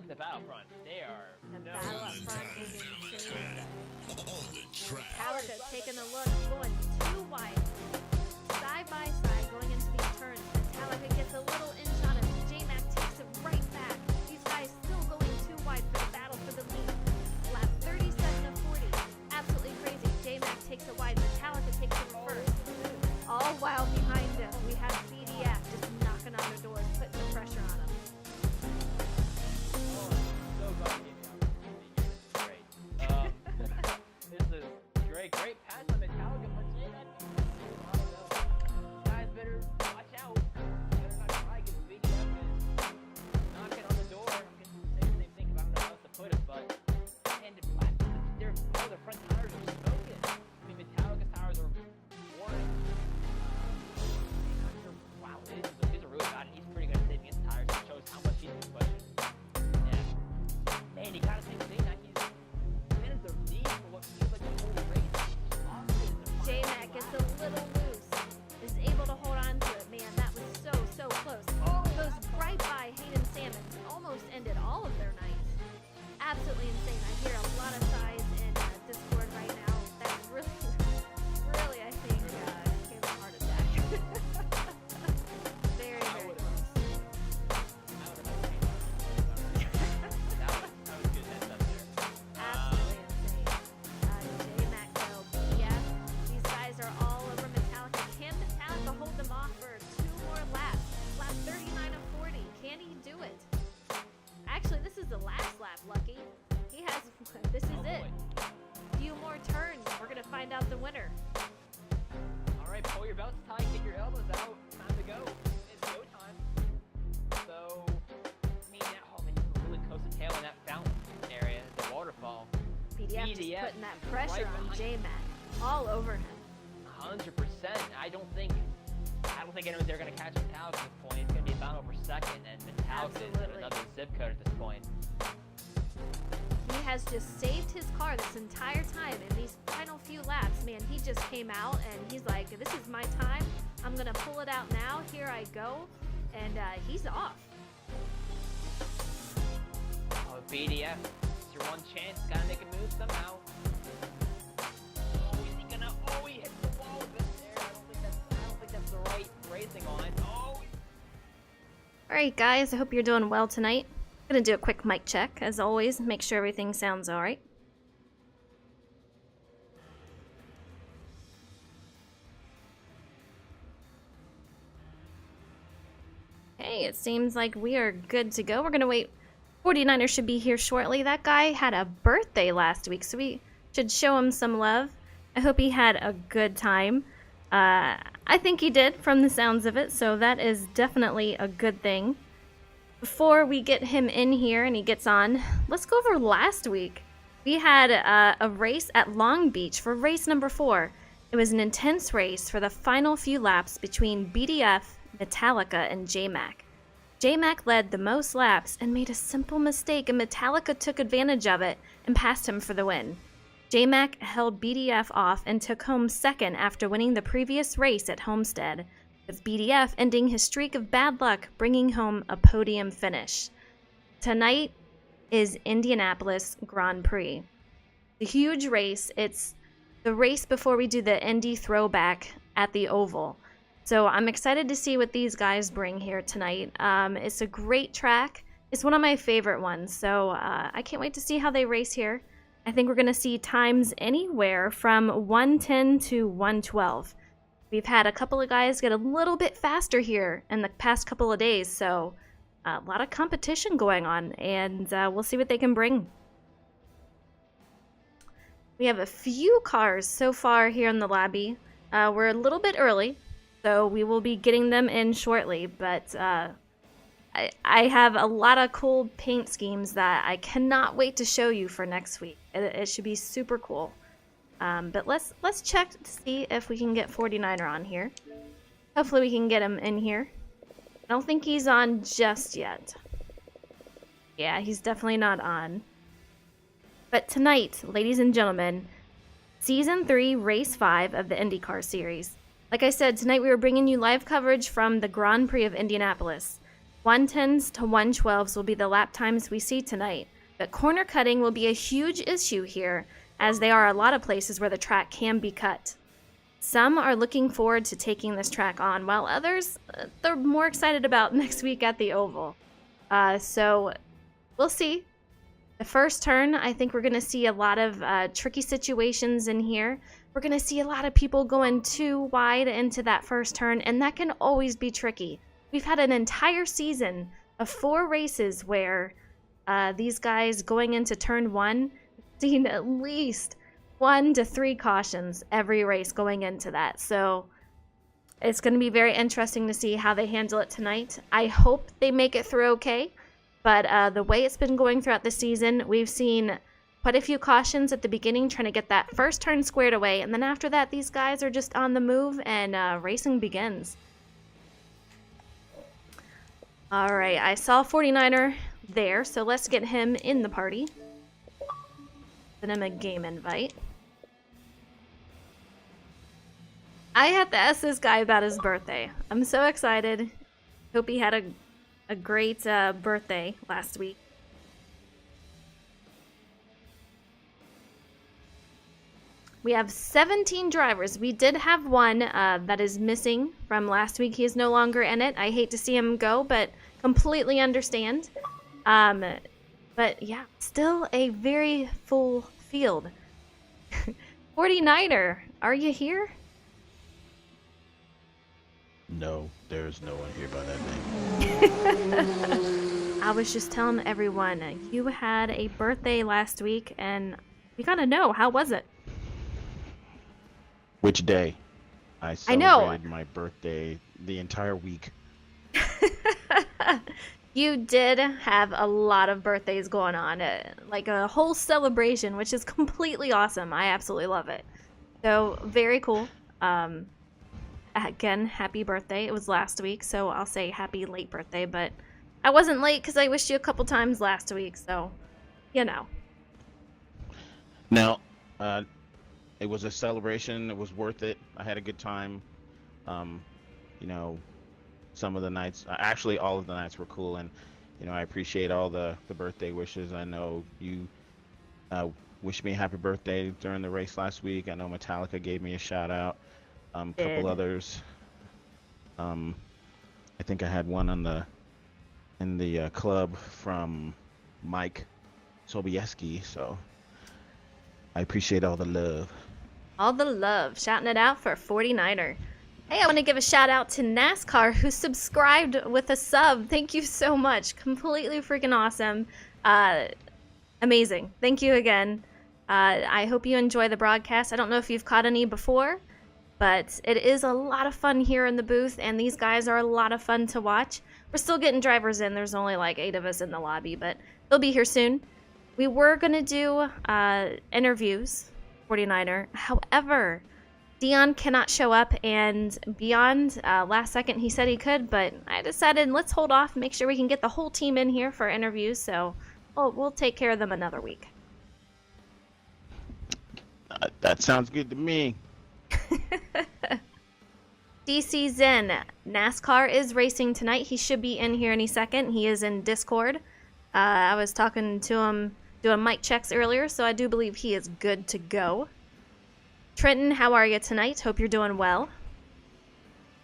at the battlefront. They are The battle up front is insane. On the track. Metallica taking a look, going too wide. Side by side, going into these turns. Metallica gets a little inch on him. J-Mac takes it right back. These guys still going too wide for the battle for the lead. Lap 37 of 40. Absolutely crazy. J-Mac takes it wide. Metallica takes it first. All while behind him, we have BDF just knocking on the doors, putting the pressure on him. Oh, so glad you gave me the opportunity here. This is great. This is great pass on Metallica, but J-Mac, I don't know. Guys better watch out. Better not try because BDF is knocking on the door. I'm getting the same thing. I don't know how else to put it, but all the front tires are smoking. I mean, Metallica's tires are warning. Wow, these are really bad. He's pretty good at saving his tires. It shows how much he's been pushing. Yeah. Man, you gotta think J-Mac, he's been at the lead for what feels like the whole race. J-Mac gets a little loose, is able to hold on to it. Man, that was so close. Goes right by Hayden Salmons, almost ended all of their night. Absolutely insane. I hear a lot of sighs in Discord right now. That really, I think, gave a heart attack. Very close. That was good. That's up there. Absolutely insane. J-Mac though, BF, these guys are all over Metallica. Can Metallica hold them off for 2 more laps? Lap 39 of 40. Can he do it? Actually, this is the last lap, Lucky. He has, this is it. Few more turns. We're going to find out the winner. All right, pull your belts tight, get your elbows out. Time to go. It's go time. So, I mean, he's really close to tail in that fountain area, the waterfall. BDF just putting that pressure right on J-Mac. All over him. 100%. I don't think anyone's ever going to catch Metallica at this point. It's going to be a battle for second, and Metallica is in another zip code at this point. He has just saved his car this entire time in these final few laps. Man, he just came out and he's like, this is my time. I'm going to pull it out now. Here I go. And he's off. Oh, BDF. It's your one chance. Got to make a move somehow. Oh, is he going to... Oh, he hits the wall with it there. I don't think that's the right racing on. Oh. Alright guys, I hope you're doing well tonight. I'm going to do a quick mic check, as always. Make sure everything sounds alright. Okay, it seems like we are good to go. We're going to wait. 49er should be here shortly. That guy had a birthday last week, so we should show him some love. I hope he had a good time. I think he did from the sounds of it, so that is definitely a good thing. Before we get him in here and he gets on, let's go over last week. We had a race at Long Beach for race number 4. It was an intense race for the final few laps between BDF, Metallica, and J-Mac. J-Mac led the most laps and made a simple mistake, and Metallica took advantage of it and passed him for the win. J-Mac held BDF off and took home second after winning the previous race at Homestead, with BDF ending his streak of bad luck, bringing home a podium finish. Tonight is Indianapolis Grand Prix. The huge race. It's the race before we do the Indy throwback at the Oval. So I'm excited to see what these guys bring here tonight. It's a great track. It's one of my favorite ones, so I can't wait to see how they race here. I think we're going to see times anywhere from 1:10 to 1:12. We've had a couple of guys get a little bit faster here in the past couple of days, so a lot of competition going on, and we'll see what they can bring. We have a few cars so far here in the lobby. We're a little bit early, so we will be getting them in shortly, but I have a lot of cool paint schemes that I cannot wait to show you for next week. It should be super cool. But let's check to see if we can get 49er on here. Hopefully we can get him in here. I don't think he's on just yet. Yeah, he's definitely not on. But tonight, ladies and gentlemen, Season 3, Race 5 of the IndyCar series. Like I said, tonight we were bringing you live coverage from the Grand Prix of Indianapolis. 110s to 112s will be the lap times we see tonight, but corner cutting will be a huge issue here, as there are a lot of places where the track can be cut. Some are looking forward to taking this track on, while others, they're more excited about next week at the Oval. So we'll see. The first turn, I think we're going to see a lot of tricky situations in here. We're going to see a lot of people going too wide into that first turn, and that can always be tricky. We've had an entire season of 4 races where these guys going into turn 1 seen at least 1 to 3 cautions every race going into that. So it's going to be very interesting to see how they handle it tonight. I hope they make it through okay, but the way it's been going throughout the season, we've seen quite a few cautions at the beginning trying to get that first turn squared away, and then after that these guys are just on the move and racing begins. Alright, I saw 49er there, so let's get him in the party. Send him a game invite. I had to ask this guy about his birthday. I'm so excited. Hope he had a great birthday last week. We have 17 drivers. We did have one that is missing from last week. He is no longer in it. I hate to see him go, but completely understand. But yeah, still a very full field. 49er, are you here? No, there's no one here by that name. I was just telling everyone, you had a birthday last week, and we gotta know, how was it? Which day? I celebrated my birthday the entire week. You did have a lot of birthdays going on, like a whole celebration, which is completely awesome. I absolutely love it. So, very cool. Again, happy birthday. It was last week, so I'll say happy late birthday, but I wasn't late because I wished you a couple times last week, so, you know. Now, it was a celebration. It was worth it. I had a good time. You know, some of the nights, actually all of the nights were cool, and you know, I appreciate all the birthday wishes. I know you wished me a happy birthday during the race last week. I know Metallica gave me a shout out. A couple others. I think I had one in the club from Mike Sobieski, so I appreciate all the love. All the love. Shouting it out for 49er. Hey, I want to give a shout out to NASCAR who subscribed with a sub. Thank you so much. Completely freaking awesome. Amazing. Thank you again. I hope you enjoy the broadcast. I don't know if you've caught any before, but it is a lot of fun here in the booth, and these guys are a lot of fun to watch. We're still getting drivers in. There's only like 8 of us in the lobby, but they'll be here soon. We were going to do interviews, 49er. However, Dion cannot show up, and beyond last second he said he could, but I decided let's hold off, make sure we can get the whole team in here for interviews, so we'll take care of them another week. That sounds good to me. DC Zen, NASCAR is racing tonight. He should be in here any second. He is in Discord. I was talking to him, doing mic checks earlier, so I do believe he is good to go. Trenton, how are you tonight? Hope you're doing well.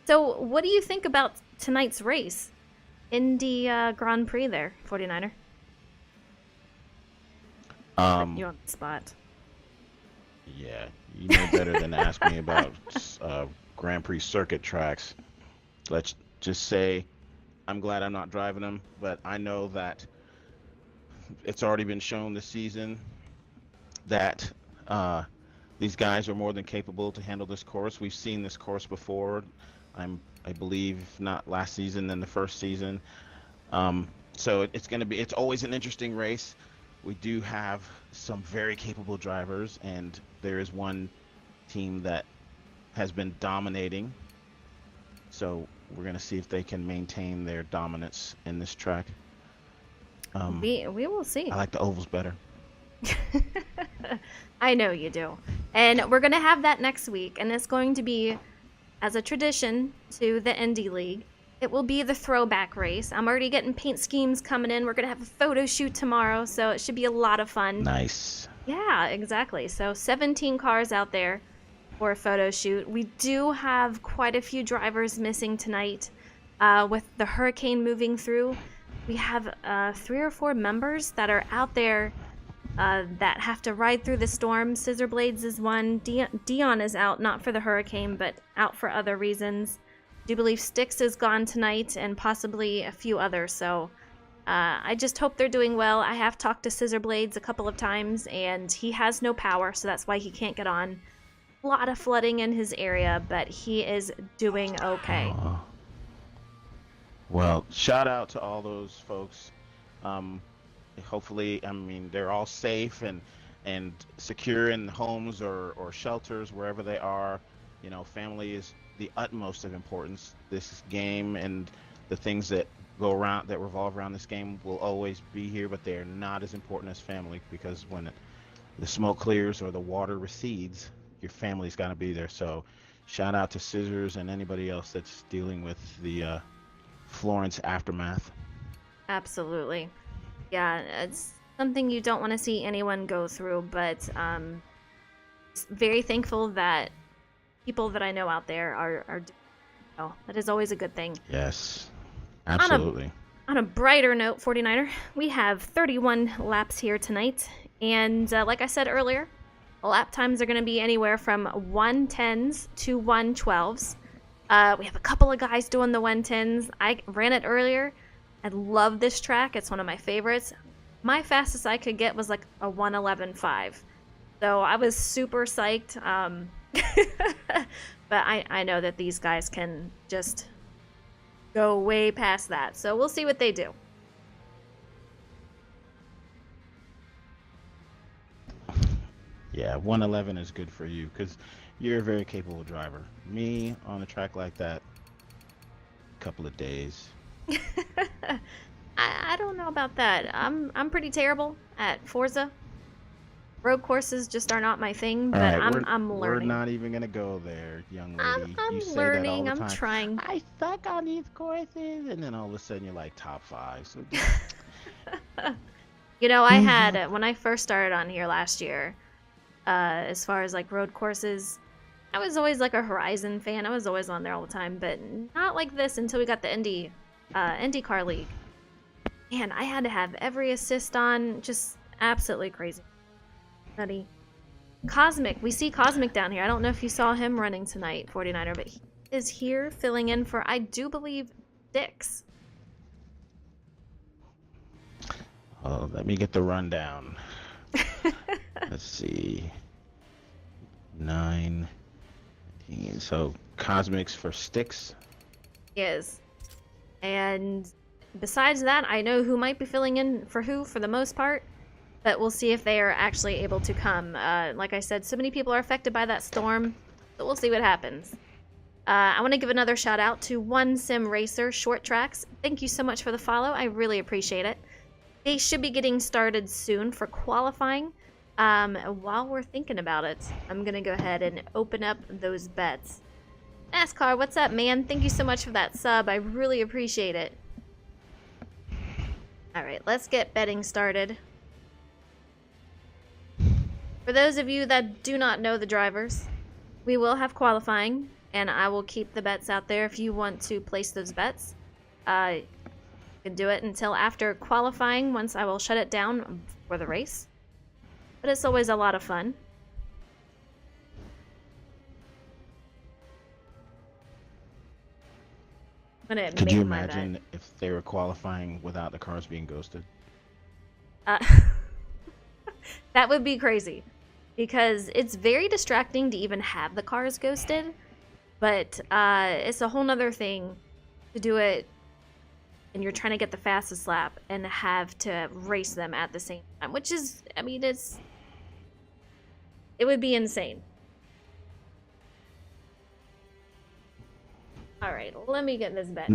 So, what do you think about tonight's race? Indy Grand Prix there, 49er. You're on the spot. Yeah, you know better than to ask me about Grand Prix circuit tracks. Let's just say I'm glad I'm not driving them, but I know that it's already been shown this season that these guys are more than capable to handle this course. We've seen this course before. I believe not last season, then the first season. So it's always an interesting race. We do have some very capable drivers, and there is one team that has been dominating. So we're going to see if they can maintain their dominance in this track. We will see. I like the ovals better. I know you do. And we're going to have that next week, and it's going to be, as a tradition to the Indy League, it will be the throwback race. I'm already getting paint schemes coming in. We're going to have a photo shoot tomorrow, so it should be a lot of fun. Nice. Yeah, exactly. So 17 cars out there for a photo shoot. We do have quite a few drivers missing tonight. With the hurricane moving through, we have 3 or 4 members that are out there that have to ride through the storm. Scissor Blades is one. Dion is out, not for the hurricane, but out for other reasons. I do believe Styx is gone tonight, and possibly a few others. So I just hope they're doing well. I have talked to Scissor Blades a couple of times, and he has no power, so that's why he can't get on. A lot of flooding in his area, but he is doing okay. Well, shout out to all those folks. Hopefully, I mean, they're all safe and secure in homes or shelters, wherever they are. You know, family is the utmost of importance. This game and the things that revolve around this game will always be here, but they are not as important as family, because when the smoke clears or the water recedes, your family's got to be there. So shout out to Scissors and anybody else that's dealing with the Florence aftermath. Absolutely. Yeah, it's something you don't want to see anyone go through, but very thankful that people that I know out there are doing well. That is always a good thing. Yes, absolutely. On a brighter note, 49er, we have 31 laps here tonight, and like I said earlier, lap times are going to be anywhere from 110s to 112s. We have a couple of guys doing the 110s. I ran it earlier. I love this track. It's one of my favorites. My fastest I could get was like a 111.5. So I was super psyched. But I know that these guys can just go way past that. So we'll see what they do. Yeah, 111 is good for you because you're a very capable driver. Me on a track like that, a couple of days. I don't know about that. I'm pretty terrible at Forza. Road courses just are not my thing, but right, I'm learning. We're not even gonna go there, young lady. I'm you say learning. that all the I'm time. trying. I suck on these courses, and then all of a sudden you're like top 5. So You know, I had when I first started on here last year. As far as like road courses, I was always like a Horizon fan. I was always on there all the time, but not like this until we got the IndyCar League. Man, I had to have every assist on. Just absolutely crazy. Nutty. Cosmic. We see Cosmic down here. I don't know if you saw him running tonight, 49er, but he is here filling in for, I do believe, Dix. Oh, let me get the rundown. Let's see. 9, 10. So Cosmics for Styx. Is. And besides that, I know who might be filling in for who for the most part, but we'll see if they are actually able to come. Like I said, so many people are affected by that storm, so we'll see what happens. I want to give another shout out to One Sim Racer Short Tracks. Thank you so much for the follow. I really appreciate it. They should be getting started soon for qualifying. While we're thinking about it, I'm going to go ahead and open up those bets. NASCAR, what's up, man? Thank you so much for that sub. I really appreciate it. Alright, let's get betting started. For those of you that do not know the drivers, we will have qualifying, and I will keep the bets out there if you want to place those bets. You can do it until after qualifying, once I will shut it down for the race. But it's always a lot of fun. Could you imagine if they were qualifying without the cars being ghosted? That would be crazy. Because it's very distracting to even have the cars ghosted. But it's a whole nother thing to do it and you're trying to get the fastest lap and have to race them at the same time. Which is, I mean, it would be insane. Alright, let me get this bet.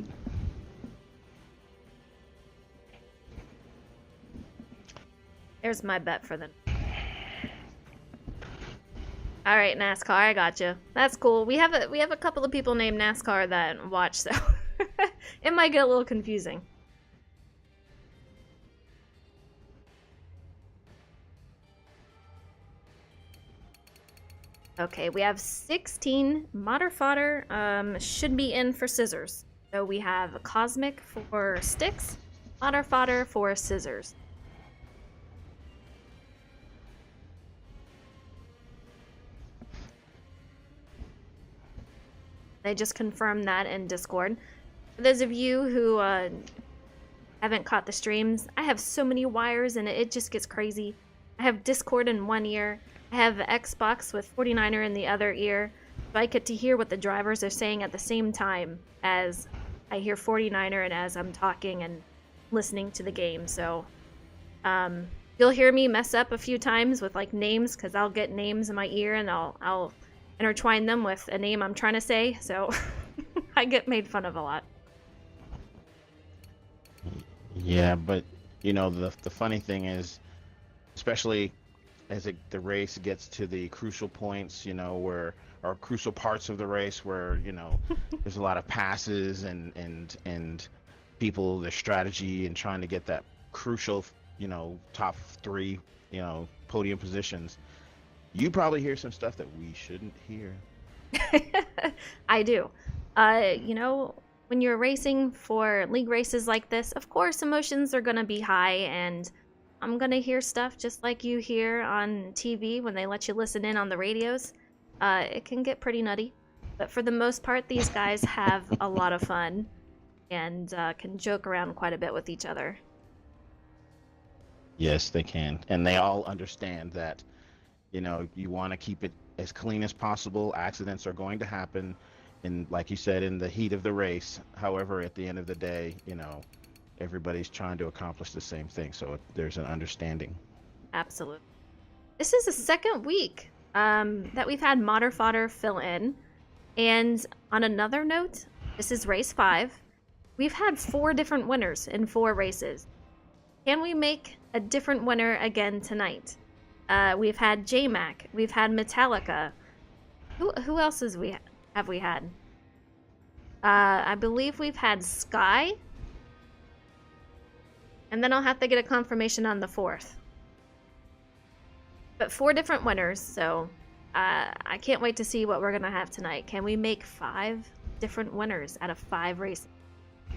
There's my bet for the... Alright, NASCAR, I got you. That's cool. We have a couple of people named NASCAR that watch, so... It might get a little confusing. Okay, we have 16 Modder Fodder. Should be in for scissors. So we have Cosmic for sticks, Modder Fodder for scissors. They just confirmed that in Discord. For those of you who haven't caught the streams, I have so many wires and it just gets crazy. I have Discord in one ear. I have Xbox with 49er in the other ear. So I get to hear what the drivers are saying at the same time as I hear 49er and as I'm talking and listening to the game. So you'll hear me mess up a few times with like names because I'll get names in my ear and I'll intertwine them with a name I'm trying to say. So I get made fun of a lot. Yeah, but you know the funny thing is, especially as the race gets to the crucial points, you know, or crucial parts of the race where, you know, there's a lot of passes and people, their strategy and trying to get that crucial, you know, top 3, you know, podium positions. You probably hear some stuff that we shouldn't hear. I do. You know, when you're racing for league races like this, of course emotions are going to be high, and I'm going to hear stuff just like you hear on TV when they let you listen in on the radios. It can get pretty nutty, but for the most part, these guys have a lot of fun and can joke around quite a bit with each other. Yes, they can. And they all understand that, you know, you want to keep it as clean as possible. Accidents are going to happen, and like you said, in the heat of the race. However, at the end of the day, you know, everybody's trying to accomplish the same thing, so there's an understanding. Absolutely. This is the second week that we've had Modder Fodder fill in, and on another note, this is race 5. We've had 4 different winners in 4 races. Can we make a different winner again tonight? We've had J-Mac. We've had Metallica. Who else have we had? I believe we've had Sky. And then I'll have to get a confirmation on the 4th. But 4 different winners, so I can't wait to see what we're going to have tonight. Can we make 5 different winners out of 5 races?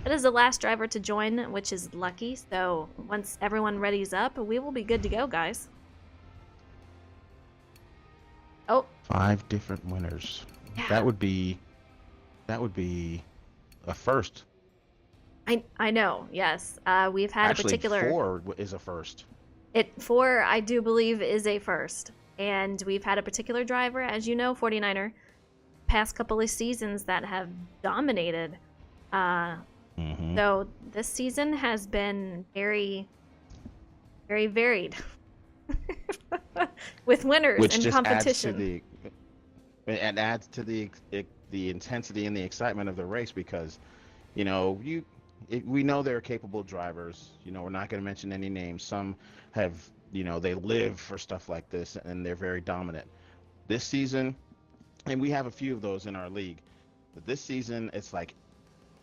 That is the last driver to join, which is lucky. So once everyone readies up, we will be good to go, guys. Oh. 5 different winners. Yeah. That would be a first. I know, yes. We've had Actually, a particular... 4 is a first. 4, I do believe, is a first. And we've had a particular driver, as you know, 49er, past couple of seasons that have dominated. So this season has been very, very varied. With winners Which and just competition. adds to the intensity and the excitement of the race, because, you know, we know they're capable drivers. You know, we're not going to mention any names. Some have, you know, they live for stuff like this and they're very dominant. This season, and we have a few of those in our league, but this season it's like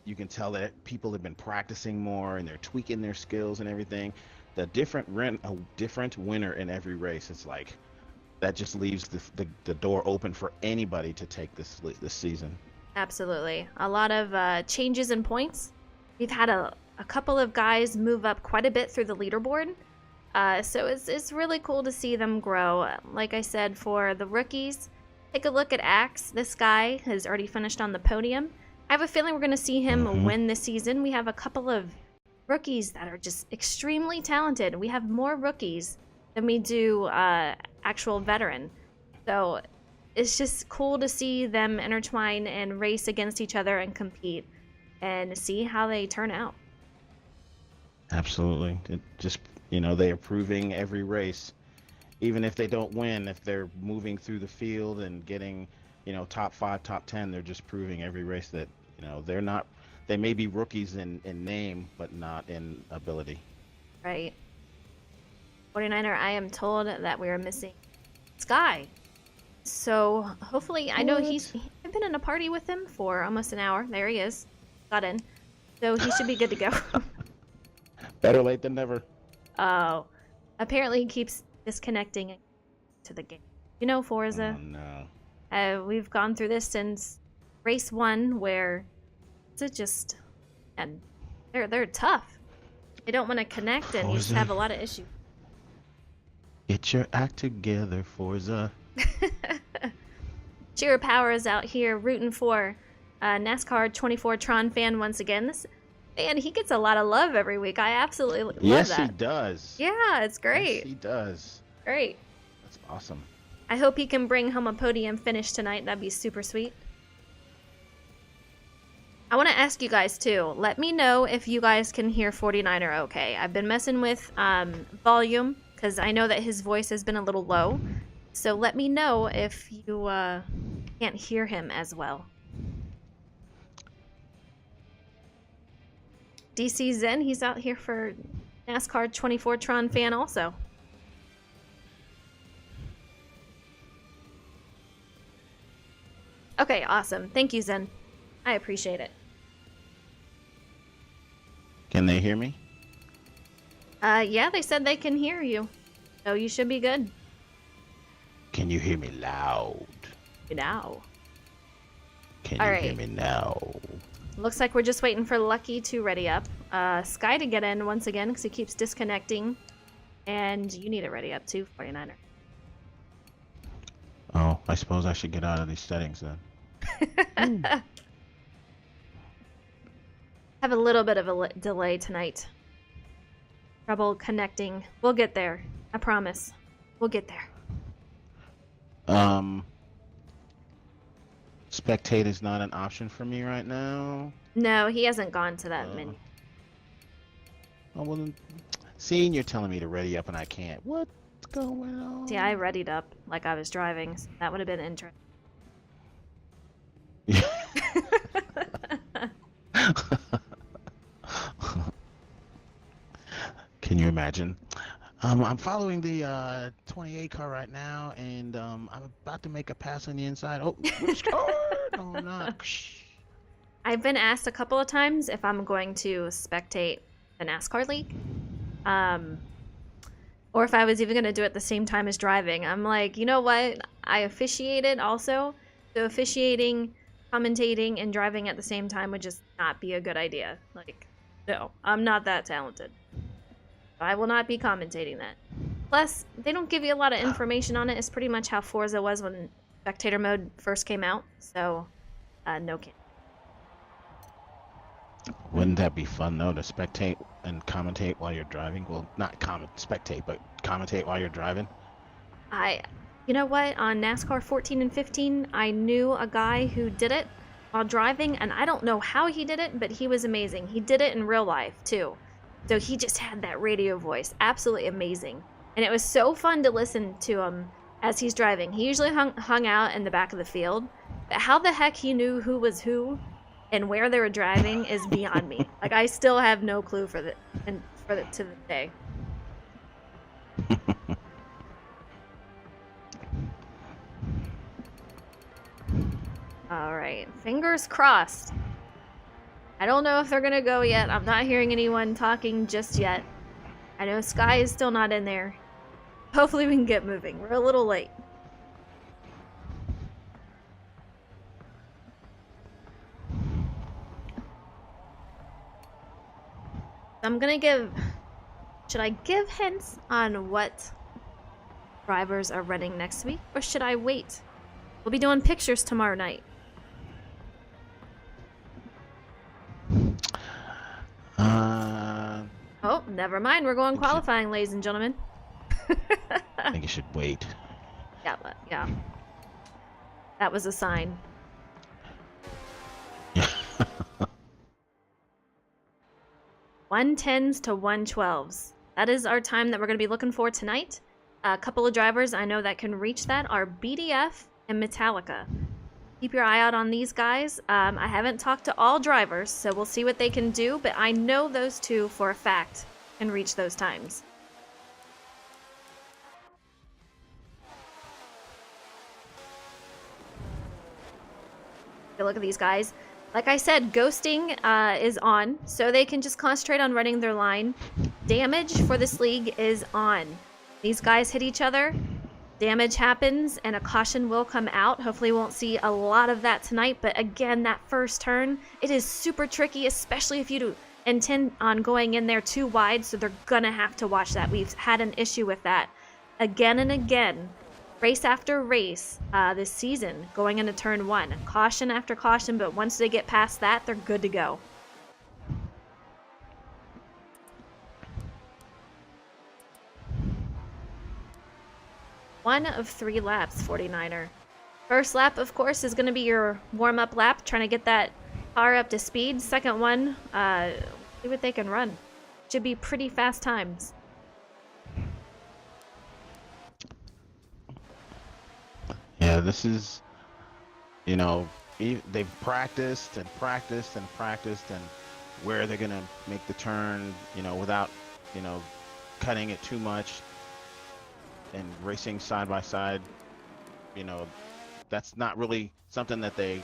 you can tell that people have been practicing more and they're tweaking their skills and everything. A different winner in every race. It's like that just leaves the door open for anybody to take this season. Absolutely. A lot of changes in points. We've had a couple of guys move up quite a bit through the leaderboard. So it's really cool to see them grow. Like I said, for the rookies, take a look at Axe. This guy has already finished on the podium. I have a feeling we're going to see him win this season. We have a couple of rookies that are just extremely talented. We have more rookies than we do actual veteran. So it's just cool to see them intertwine and race against each other and compete and see how they turn out. Absolutely. It just, you know, they are proving every race, even if they don't win, if they're moving through the field and getting, you know, top 5, top 10, they're just proving every race that, you know, they may be rookies in name, but not in ability. Right. 49er, I am told that we are missing Sky. So hopefully, I know I've been in a party with him for almost an hour. There he is. got in. So he should be good to go. Better late than never. Oh. Apparently he keeps disconnecting to the game. You know, Forza. Oh no. We've gone through this since race 1, where it's just, and they're tough. They don't want to connect, and you just Forza. have a lot of issues. Get your act together, Forza. Cheer Power is out here rooting for NASCAR 24 Tron fan once again. This man, he gets a lot of love every week. I absolutely love Yes, that. he does. Yeah, it's great. Yes, he does. Great. That's awesome. I hope he can bring home a podium finish tonight. That'd be super sweet. I want to ask you guys too. Let me know if you guys can hear 49er okay. I've been messing with volume because I know that his voice has been a little low. So let me know if you can't hear him as well. DC Zen, he's out here for NASCAR 24 Tron fan also. Okay, awesome. Thank you, Zen. I appreciate it. Can they hear me? Yeah, they said they can hear you. So you should be good. Can you hear me loud? Now. Can All you right. hear me now? Looks like we're just waiting for Lucky to ready up. Sky to get in once again because he keeps disconnecting. And you need it ready up too, 49er. Oh, I suppose I should get out of these settings then. Have a little bit of a delay tonight. Trouble connecting. We'll get there. I promise. We'll get there. Spectate is not an option for me right now. No, he hasn't gone to that menu. Oh, well, then, seeing you're telling me to ready up and I can't. What's going on? See, I readied up like I was driving. So that would have been interesting. Can you imagine? I'm following the 28 car right now, and I'm about to make a pass on the inside. Oh, which car? No, I'm not. I've been asked a couple of times if I'm going to spectate the NASCAR league. Or if I was even going to do it at the same time as driving. I'm like, you know what? I officiated also. So officiating, commentating, and driving at the same time would just not be a good idea. Like, no, I'm not that talented. I will not be commentating that. Plus, they don't give you a lot of information on it. It's pretty much how Forza was when spectator mode first came out. So, no can. Wouldn't that be fun though to spectate and commentate while you're driving? Well, not spectate, but commentate while you're driving. You know what? On NASCAR 14 and 15, I knew a guy who did it while driving, and I don't know how he did it, but he was amazing. He did it in real life too. So he just had that radio voice. Absolutely amazing. And it was so fun to listen to him as he's driving. He usually hung out in the back of the field. But how the heck he knew who was who and where they were driving is beyond me. Like, I still have no clue to the day. All right. Fingers crossed. I don't know if they're going to go yet. I'm not hearing anyone talking just yet. I know Sky is still not in there. Hopefully we can get moving. We're a little late. I'm going to give... Should I give hints on what drivers are running next week? Or should I wait? We'll be doing pictures tomorrow night. Oh, never mind. We're going qualifying, ladies and gentlemen. I think you should wait. Yeah. That was a sign. 110s to 112s. That is our time that we're going to be looking for tonight. A couple of drivers I know that can reach that are BDF and Metallica. Keep your eye out on these guys. I haven't talked to all drivers, so we'll see what they can do, but I know those two for a fact can reach those times. Look at these guys. Like I said, ghosting is on, so they can just concentrate on running their line. Damage for this league is on. These guys hit each other, damage happens, and a caution will come out. Hopefully we won't see a lot of that tonight, but again, that first turn, it is super tricky, especially if you do intend on going in there too wide, so they're gonna have to watch that. We've had an issue with that again and again. Race after race this season, going into turn 1. Caution after caution, but once they get past that, they're good to go. One of 3 laps, 49er. First lap, of course, is going to be your warm-up lap, trying to get that car up to speed. Second one, see what they can run. Should be pretty fast times. Yeah, this is, you know, they've practiced and practiced and practiced, and where they're gonna make the turn, you know, without, you know, cutting it too much, and racing side by side. You know, that's not really something that they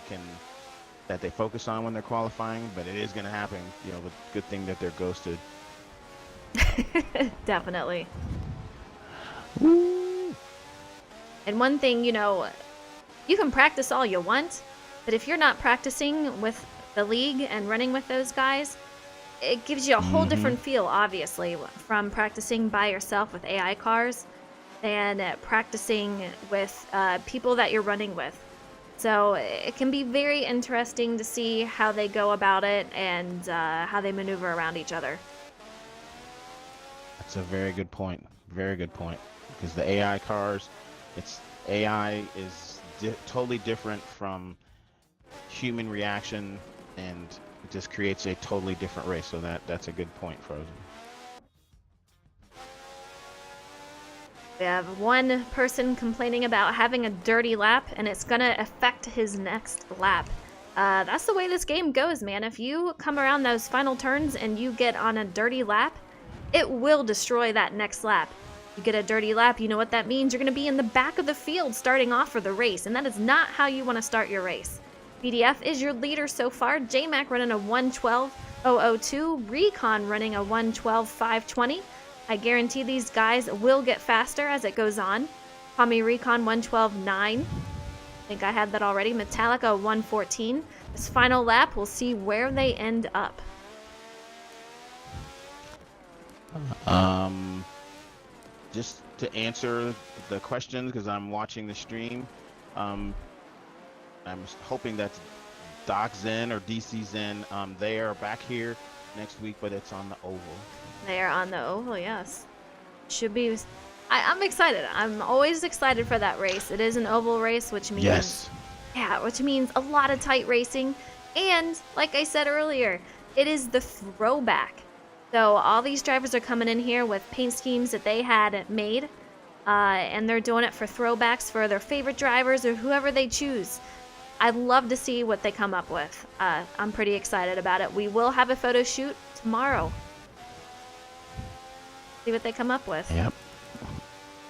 focus on when they're qualifying, but it is gonna happen. You know, but good thing that they're ghosted. Definitely. Woo. And one thing, you know, you can practice all you want, but if you're not practicing with the league and running with those guys, it gives you a whole different feel, obviously, from practicing by yourself with AI cars than practicing with people that you're running with. So it can be very interesting to see how they go about it and how they maneuver around each other. That's a very good point. Very good point. Because the AI cars, AI is totally different from human reaction, and it just creates a totally different race. So that's a good point, Frozen. We have one person complaining about having a dirty lap, and it's gonna affect his next lap. That's the way this game goes, man. If you come around those final turns and you get on a dirty lap, it will destroy that next lap. You get a dirty lap, you know what that means. You're going to be in the back of the field starting off for the race, and that is not how you want to start your race. BDF is your leader so far. JMac running a 1:12.002, Recon running a 1:12.520. I guarantee these guys will get faster as it goes on. Call me Recon 1:12.9. I think I had that already. Metallica 1:14. This final lap, we'll see where they end up. Just to answer the question, because I'm watching the stream, I'm hoping that Doc Zen or DC Zen, they are back here next week, but it's on the oval. They are on the oval, yes. Should be. I'm excited. I'm always excited for that race. It is an oval race, which means which means a lot of tight racing. And like I said earlier, it is the throwback. So all these drivers are coming in here with paint schemes that they had made, and they're doing it for throwbacks for their favorite drivers or whoever they choose. I'd love to see what they come up with. I'm pretty excited about it. We will have a photo shoot tomorrow. See what they come up with. Yep.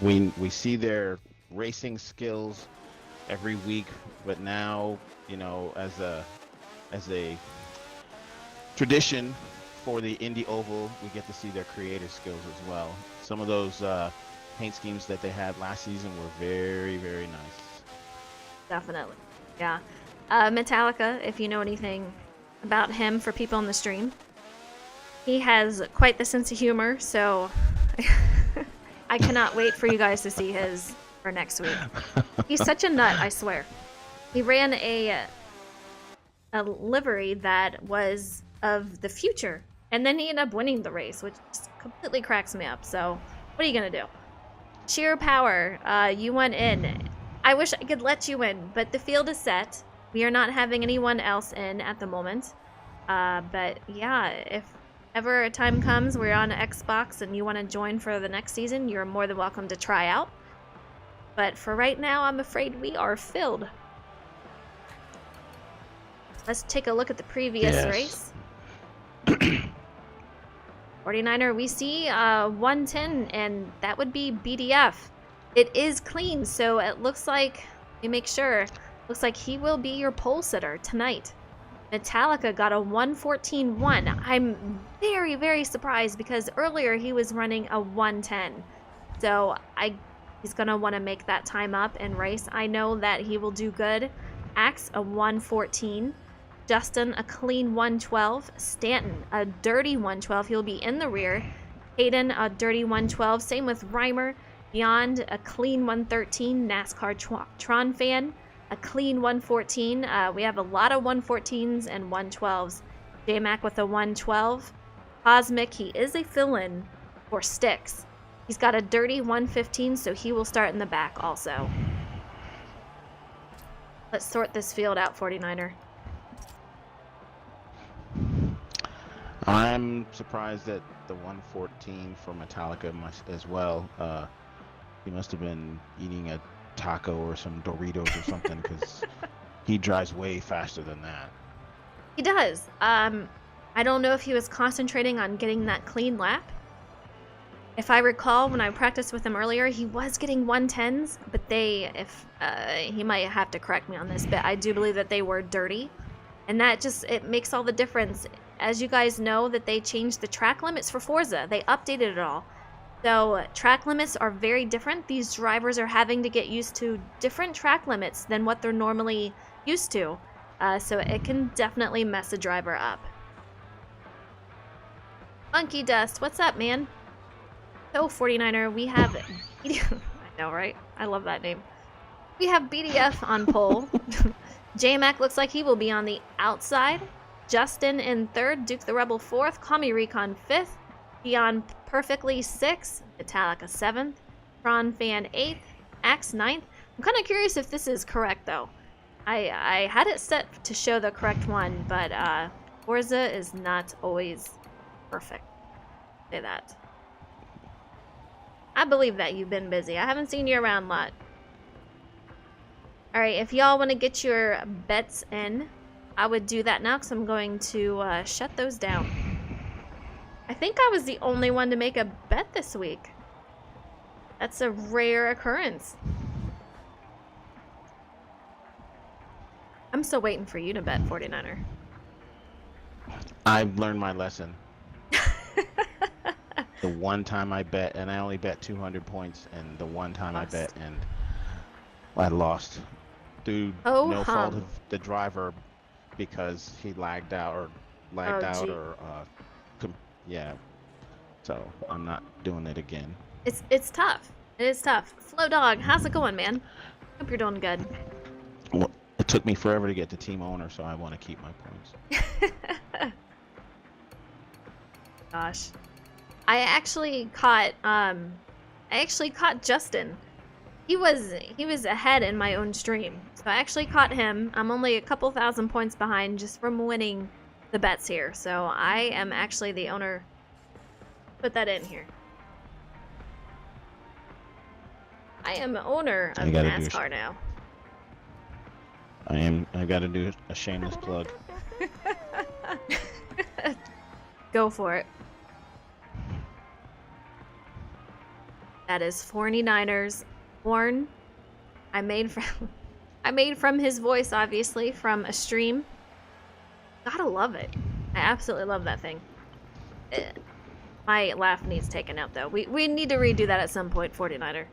We see their racing skills every week, but now, you know, as a tradition for the Indy Oval, we get to see their creative skills as well. Some of those paint schemes that they had last season were very, very nice. Definitely. Yeah. Metallica, if you know anything about him for people on the stream, he has quite the sense of humor, so I cannot wait for you guys to see his for next week. He's such a nut, I swear. He ran a livery that was of the future, and then he ended up winning the race, which just completely cracks me up. So what are you gonna do? Sheer power, you went in. I wish I could let you in, but the field is set. We are not having anyone else in at the moment. But yeah, if ever a time comes where you're on Xbox and you want to join for the next season, you're more than welcome to try out. But for right now, I'm afraid we are filled. Let's take a look at the previous race. 49er, we see 110, and that would be BDF. It is clean, so it looks like, let me make sure, looks like he will be your pole sitter tonight. Metallica got a 1:14.1. I'm very, very surprised because earlier he was running a 1:10. So he's going to want to make that time up and race. I know that he will do good. Axe, a 1:14. Justin, a clean 1:12. Stanton, a dirty 1:12. He'll be in the rear. Hayden, a dirty 1:12. Same with Reimer. Beyond, a clean 1:13. NASCAR Tron fan, a clean 1:14. We have a lot of 1:14s and 1:12s. J-Mac with a 1:12. Cosmic, he is a fill-in for Sticks. He's got a dirty 1:15, so he will start in the back also. Let's sort this field out, 49er. I'm surprised at the 1:14 for Metallica as well. He must have been eating a taco or some Doritos or something because he drives way faster than that. He does. I don't know if he was concentrating on getting that clean lap. If I recall, when I practiced with him earlier, he was getting 1:10s, but he might have to correct me on this, but I do believe that they were dirty. And that it makes all the difference. As you guys know, that they changed the track limits for Forza. They updated it all. So track limits are very different. These drivers are having to get used to different track limits than what they're normally used to. So it can definitely mess a driver up. Monkey Dust, what's up, man? So 49er, we have I know, right? I love that name. We have BDF on pole. J-Mac looks like he will be on the outside. Justin in third, Duke the Rebel fourth, Kami Recon fifth, Beyond Perfectly sixth, Metallica seventh, Tron Fan eighth, Axe ninth. I'm kind of curious if this is correct though. I had it set to show the correct one, but Forza is not always perfect. Say that. I believe that you've been busy. I haven't seen you around a lot. Alright, if y'all want to get your bets in, I would do that now because I'm going to shut those down. I think I was the only one to make a bet this week. That's a rare occurrence. I'm still waiting for you to bet, 49er. I've learned my lesson. The one time I bet, and I only bet 200 points, and the one time I bet, and I lost. Through no fault of the driver, because he lagged out, yeah. So I'm not doing it again. It's tough. It is tough. Flow Dog, how's it going, man? Hope you're doing good. Well, it took me forever to get to team owner, so I want to keep my points. Gosh, I actually caught Justin. He was ahead in my own stream, so I actually caught him. I'm only a couple thousand points behind just from winning the bets here, so I am actually the owner. Put that in here. I am owner of NASCAR now. I gotta do a shameless plug. Go for it. That is 49ers. Born. I made from his voice, obviously, from a stream. Gotta love it. I absolutely love that thing. My laugh needs taken out, though. We need to redo that at some point, 49er.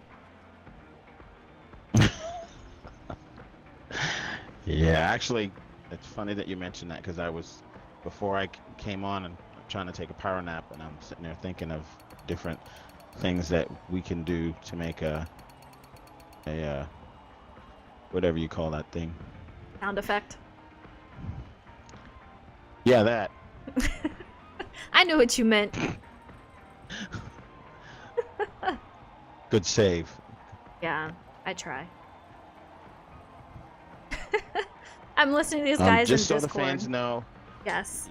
Yeah, actually, it's funny that you mentioned that, because before I came on and trying to take a power nap, and I'm sitting there thinking of different things that we can do to make a whatever you call that thing. Sound effect? Yeah, that. I knew what you meant. Good save. Yeah, I try. I'm listening to these guys just in so Discord. The fans know. Yes.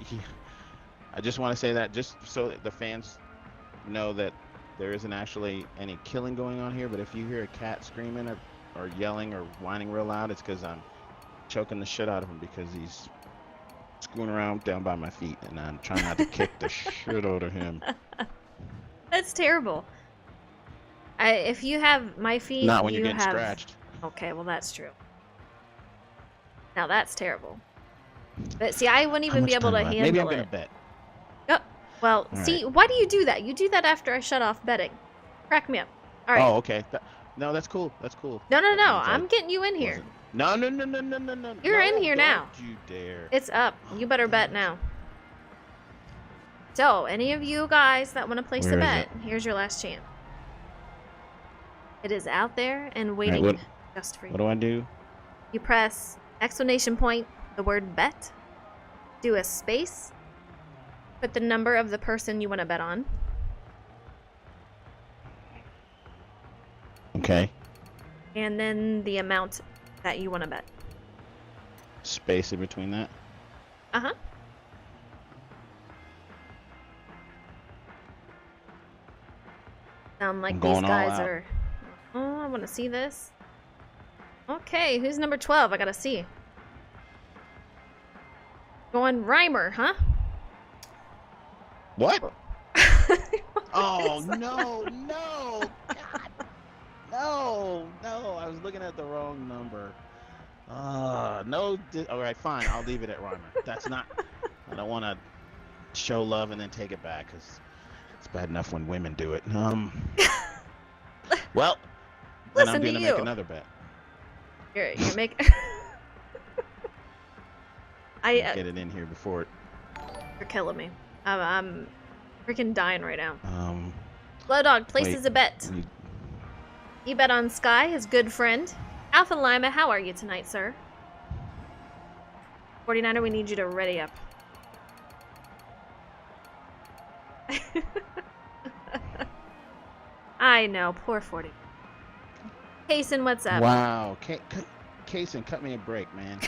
I just want to say that just so the fans know that there isn't actually any killing going on here, but if you hear a cat screaming or yelling or whining real loud, it's because I'm choking the shit out of him because he's screwing around down by my feet, and I'm trying not to kick the shit out of him. That's terrible. If you have my feet, not when you're getting scratched. Okay, well that's true. Now that's terrible. But see, I wouldn't How even much be able time to left? handle Maybe I'm it. gonna bet. Oh, well, All see, right. why do you do that? You do that after I shut off betting. Crack me up. All right. Oh, okay. No, that's cool. That's cool. No, no, That no. means I I'm getting you in here. wasn't. No, no, no, no, no, no, no. You're in No, here now. Don't you dare. It's up. You better Damn bet it. now. So, any of you guys that want to place a Where is bet, it? here's your last chance. It is out there and All right, waiting just for you. what do I do? You press exclamation point, the word bet, do a space, put the number of the person you want to bet on, Okay. and then the amount that you want to bet. Space in between that. Uh-huh. Sound like I'm these going all guys out. are... Oh, I want to see this. Okay, who's number 12? I gotta see. Going Reimer, huh? What? Oh no, no, God, no! I was looking at the wrong number. No. All right, fine. I'll leave it at Reimer. That's not. I don't want to show love and then take it back because it's bad enough when women do it. Well, then Listen I'm to gonna you. make another bet. You're making... Get it in here before it. You're killing me. I'm freaking dying right now. Wait, Slowdog places a bet. You bet on Sky, his good friend. Alpha Lima, how are you tonight, sir? 49er, we need you to ready up. I know, poor 40. Kaysen, what's up? Wow, Kaysen, cut me a break, man.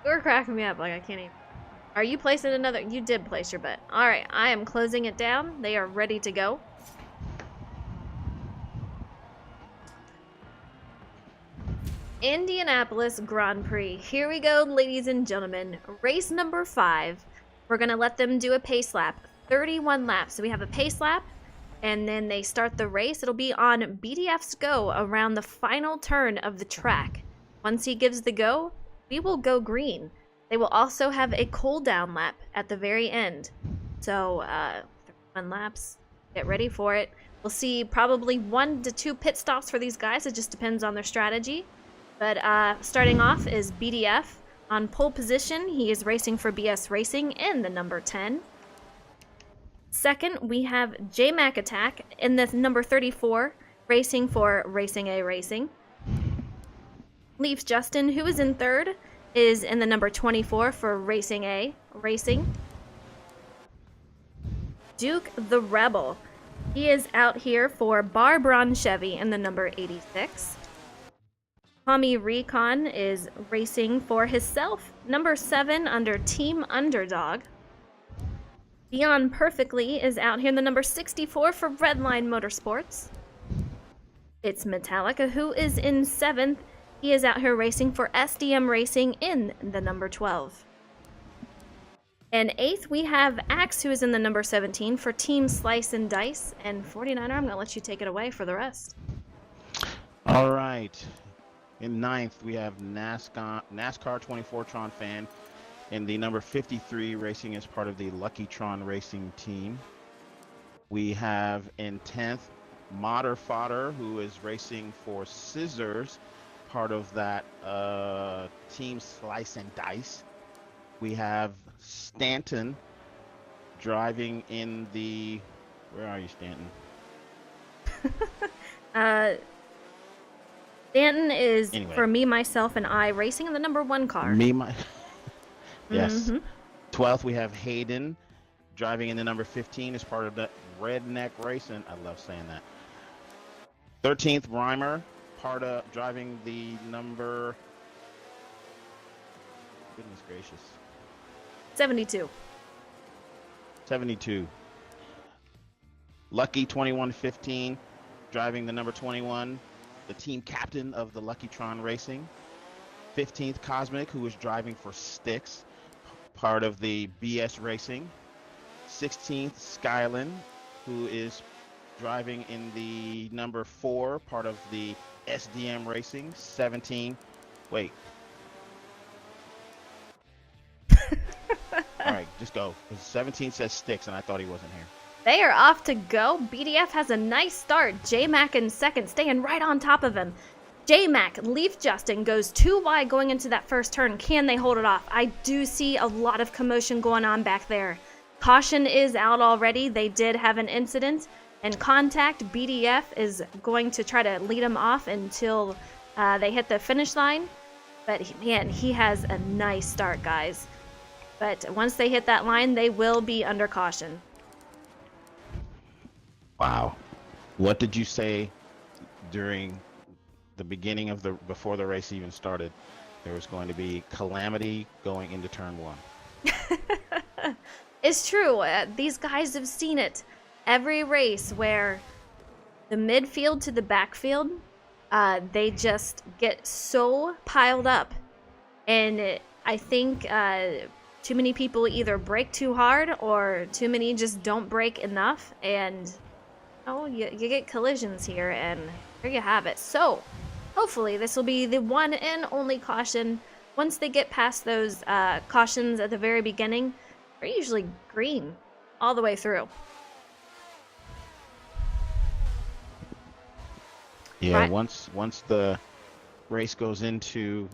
You're cracking me up like I can't even. Are you placing another? You did place your bet. All right, I am closing it down. They are ready to go. Indianapolis Grand Prix. Here we go, ladies and gentlemen. Race number 5. We're going to let them do a pace lap. 31 laps. So we have a pace lap, and then they start the race. It'll be on BDF's go around the final turn of the track. Once he gives the go, we will go green. They will also have a cool down lap at the very end. So, 31 laps. Get ready for it. We'll see probably 1 to 2 pit stops for these guys. It just depends on their strategy. But starting off is BDF on pole position. He is racing for BS Racing in the number 10. Second, we have J-Mac Attack in the number 34, racing for Racing A Racing. Leafs Justin, who is in third, is in the number 24 for Racing A Racing. Duke the Rebel, he is out here for Barbron Chevy in the number 86. Tommy Recon is racing for himself, number 7 under Team Underdog. Beyond Perfectly is out here in the number 64 for Redline Motorsports. It's Metallica, who is in 7th. He is out here racing for SDM Racing in the number 12. And 8th, we have Axe, who is in the number 17 for Team Slice and Dice. And 49er, I'm going to let you take it away for the rest. All right. In 9th, we have NASCAR 24 Tron fan in the number 53 racing as part of the Lucky Tron Racing team. We have in 10th, Modder Fodder, who is racing for Scissors, part of that Team Slice and Dice. We have Stanton driving in the... Where are you, Stanton? Stanton is Anyway. for Me, Myself, and I racing in the number 1 car. Yes. Mhm. 12th, we have Hayden driving in the number 15 as part of that Redneck Racing. I love saying that. 13th, Reimer, part of driving the number... Goodness gracious. 72. 72. Lucky 2115 driving the number 21, the team captain of the Lucky Tron Racing. 15th, Cosmic, who is driving for Styx, part of the BS Racing. 16th, Skyland, who is driving in the number 4, part of the SDM Racing. 17, wait. Just go. 'Cause 17 says sticks, and I thought he wasn't here. They are off to go. BDF has a nice start. J-Mac in second, staying right on top of him. J-Mac, Leaf Justin goes too wide going into that first turn. Can they hold it off? I do see a lot of commotion going on back there. Caution is out already. They did have an incident. And contact, BDF is going to try to lead them off until they hit the finish line. But man, he has a nice start, guys. But once they hit that line, they will be under caution. Wow. What did you say during the beginning of before the race even started? There was going to be calamity going into turn 1. It's true. These guys have seen it every race where the midfield to the backfield, they just get so piled up. And I think too many people either brake too hard or too many just don't brake enough. And you get collisions here, and there you have it. So hopefully this will be the one and only caution. Once they get past those cautions at the very beginning, they're usually green all the way through. Yeah, Right. once the race goes into,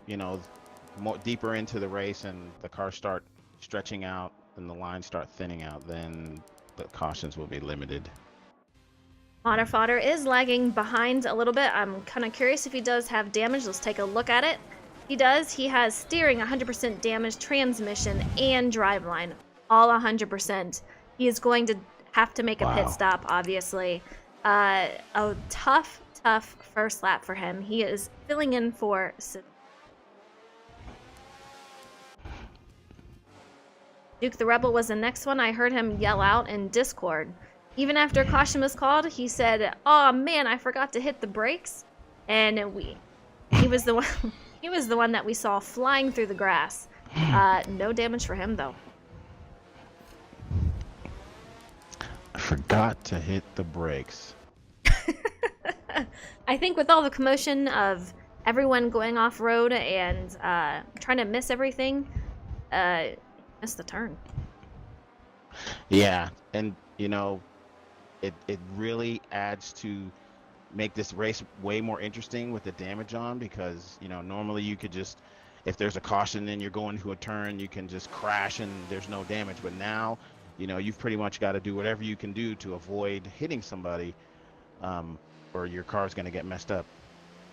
more deeper into the race and the cars start stretching out and the lines start thinning out, then the cautions will be limited. Modder Fodder is lagging behind a little bit. I'm kind of curious if he does have damage. Let's take a look at it. He does. He has steering 100% damage, transmission, and driveline. All 100%. He is going to have to make a pit stop, obviously. A tough first lap for him. He is filling in for... Duke the Rebel was the next one. I heard him yell out in Discord. Even after caution was called, he said, "Oh man, I forgot to hit the brakes." And he was the one he was the one that we saw flying through the grass. No damage for him though. I forgot to hit the brakes. I think with all the commotion of everyone going off road and trying to miss everything, missed the turn. Yeah, and it really adds to make this race way more interesting with the damage on, because normally you could just, if there's a caution and you're going to a turn, you can just crash and there's no damage. But now you've pretty much got to do whatever you can do to avoid hitting somebody, or your car's going to get messed up,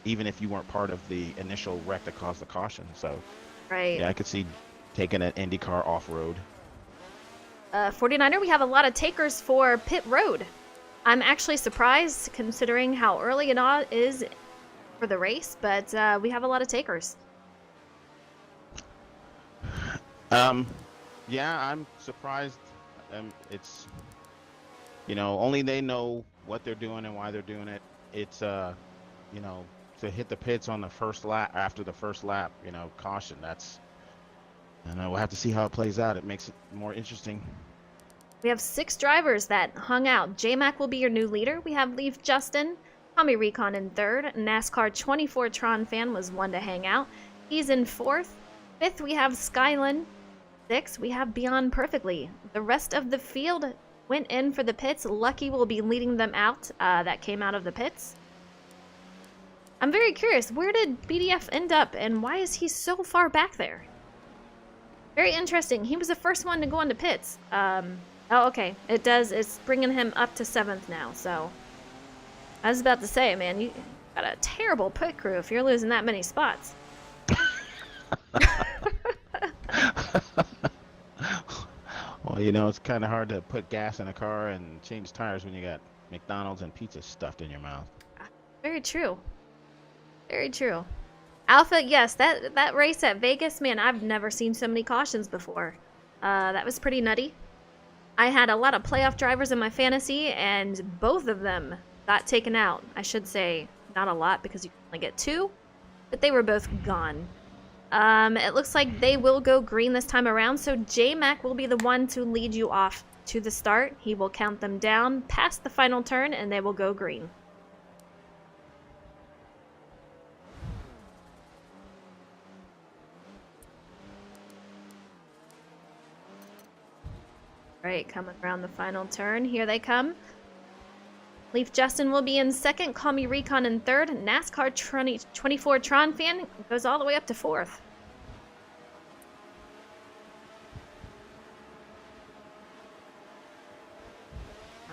even if you weren't part of the initial wreck that caused the caution. So Right. yeah, I could see taking an IndyCar off-road. 49er, we have a lot of takers for pit road. I'm actually surprised considering how early it is for the race, but we have a lot of takers. Yeah, I'm surprised. It's, only they know what they're doing and why they're doing it. It's, to hit the pits on the first lap, after the first lap, caution. And we'll have to see how it plays out. It makes it more interesting. We have 6 drivers that hung out. J-Mac will be your new leader. We have Leaf Justin, Tommy Recon in 3rd. NASCAR 24 Tron fan was one to hang out. He's in 4th. 5th, we have Skylan. 6th, we have Beyond Perfectly. The rest of the field went in for the pits. Lucky will be leading them out. That came out of the pits. I'm very curious, where did BDF end up and why is he so far back there? Very interesting. He was the first one to go into pits. Oh, okay. It's bringing him up to 7th now, so. I was about to say, man, you got a terrible pit crew if you're losing that many spots. Well, it's kind of hard to put gas in a car and change tires when you got McDonald's and pizza stuffed in your mouth. Very true. Very true. Alpha, yes, that race at Vegas, man, I've never seen so many cautions before. That was pretty nutty. I had a lot of playoff drivers in my fantasy, and both of them got taken out. I should say not a lot because you only get 2, but they were both gone. It looks like they will go green this time around, so J-Mac will be the one to lead you off to the start. He will count them down past the final turn, and they will go green. Right, coming around the final turn. Here they come. Leaf Justin will be in second. Call Me Recon in third. NASCAR 24 Tron fan goes all the way up to fourth.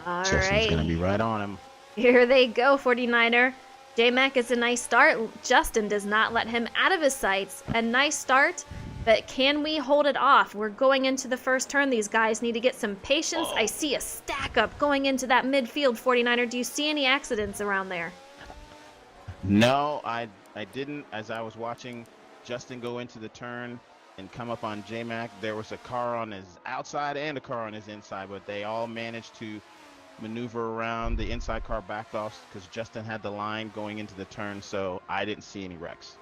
All Justin's right. gonna be right on him. Here they go, 49er. J-Mac gets a nice start. Justin does not let him out of his sights. A nice start, but can we hold it off? We're going into the first turn. These guys need to get some patience. I see a stack up going into that midfield, 49er. Do you see any accidents around there? No, I didn't. As I was watching Justin go into the turn and come up on J-Mac, there was a car on his outside and a car on his inside, but they all managed to maneuver around. The inside car backed off because Justin had the line going into the turn, so I didn't see any wrecks.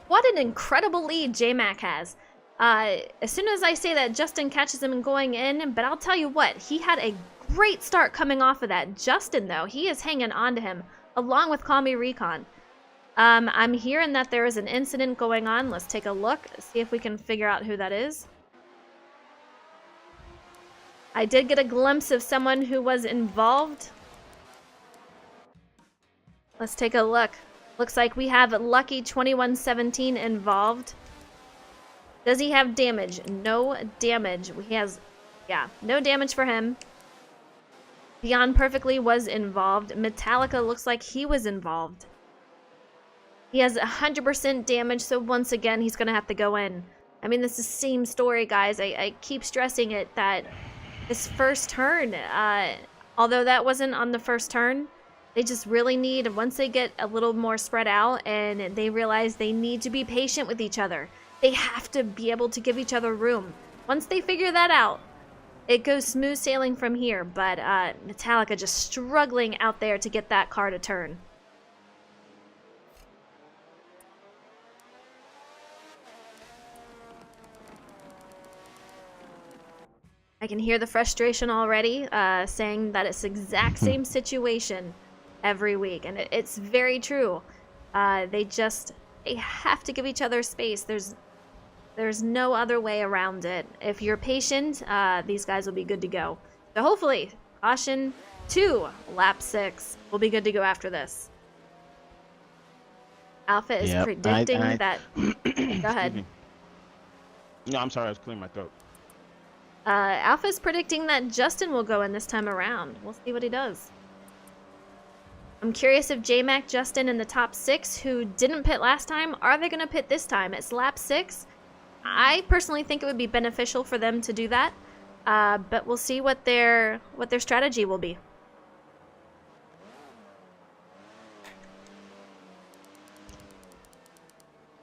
What an incredible lead J-Mac has. As soon as I say that, Justin catches him going in, but I'll tell you what, he had a great start coming off of that. Justin, though, he is hanging on to him, along with Call Me Recon. I'm hearing that there is an incident going on. Let's take a look, see if we can figure out who that is. I did get a glimpse of someone who was involved. Let's take a look. Looks like we have Lucky 2117 involved. Does he have damage? No damage. He has, yeah, no damage for him. Beyond Perfectly was involved. Metallica looks like he was involved. He has 100% damage, so once again, he's going to have to go in. I mean, this is the same story, guys. I keep stressing it that this first turn, although that wasn't on the first turn, they just really need, once they get a little more spread out and they realize they need to be patient with each other, they have to be able to give each other room. Once they figure that out, it goes smooth sailing from here, but Metallica just struggling out there to get that car to turn. I can hear the frustration already, saying that it's the exact same situation every week, and it's very true. They have to give each other space. There's no other way around it. If you're patient, these guys will be good to go. So hopefully, caution 2, lap 6, will be good to go after this. Alpha is predicting that. Go ahead. No, I'm sorry, I was clearing my throat. Alpha's predicting that Justin will go in this time around. We'll see what he does. I'm curious if J-Mac, Justin, in the top 6 who didn't pit last time, are they going to pit this time? It's lap 6. I personally think it would be beneficial for them to do that, but we'll see what their strategy will be.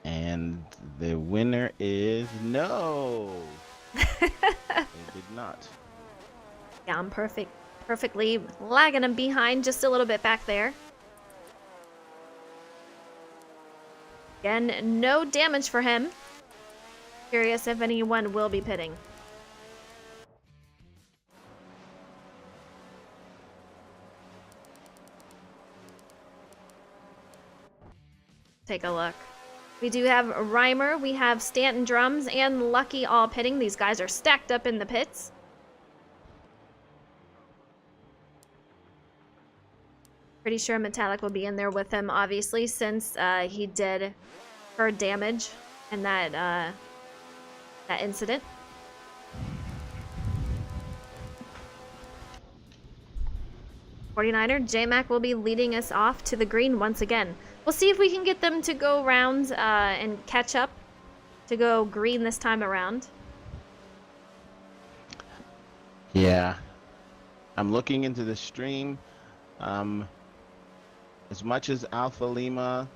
And the winner is no. They did not. Yeah, I'm perfectly lagging him behind just a little bit back there. Again, no damage for him. Curious if anyone will be pitting. Take a look. We do have Reimer, we have Stanton Drums, and Lucky all pitting. These guys are stacked up in the pits. Pretty sure Metallic will be in there with him, obviously, since he did for damage in that incident. "49er", J-Mac will be leading us off to the green once again. We'll see if we can get them to go around and catch up to go green this time around. Yeah. I'm looking into the stream. As much as Alpha Lima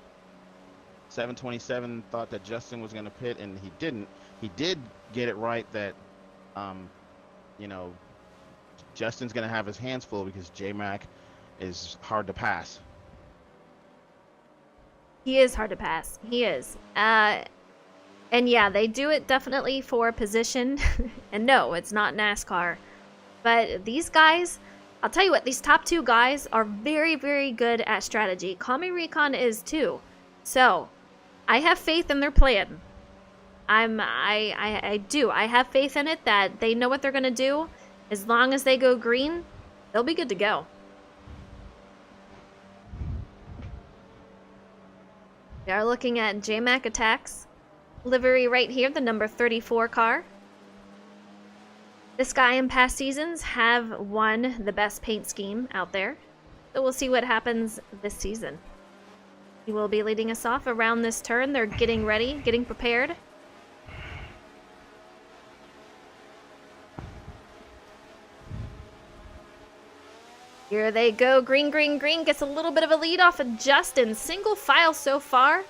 727 thought that Justin was going to pit and he didn't, he did get it right that, you know, Justin's going to have his hands full because J-Mac is hard to pass. He is hard to pass. He is. And yeah, they do it definitely for position. And no, it's not NASCAR. But these guys, I'll tell you what, these top 2 guys are very, very good at strategy. Call Me Recon is too. So, I have faith in their plan. I do. I have faith in it that they know what they're going to do. As long as they go green, they'll be good to go. We are looking at J-Mac Attacks livery right here, the number 34 car. This guy in past seasons have won the best paint scheme out there. So we'll see what happens this season. He will be leading us off around this turn. They're getting ready, getting prepared. Here they go. Green, green, green. Gets a little bit of a lead off of Justin. Single file so far.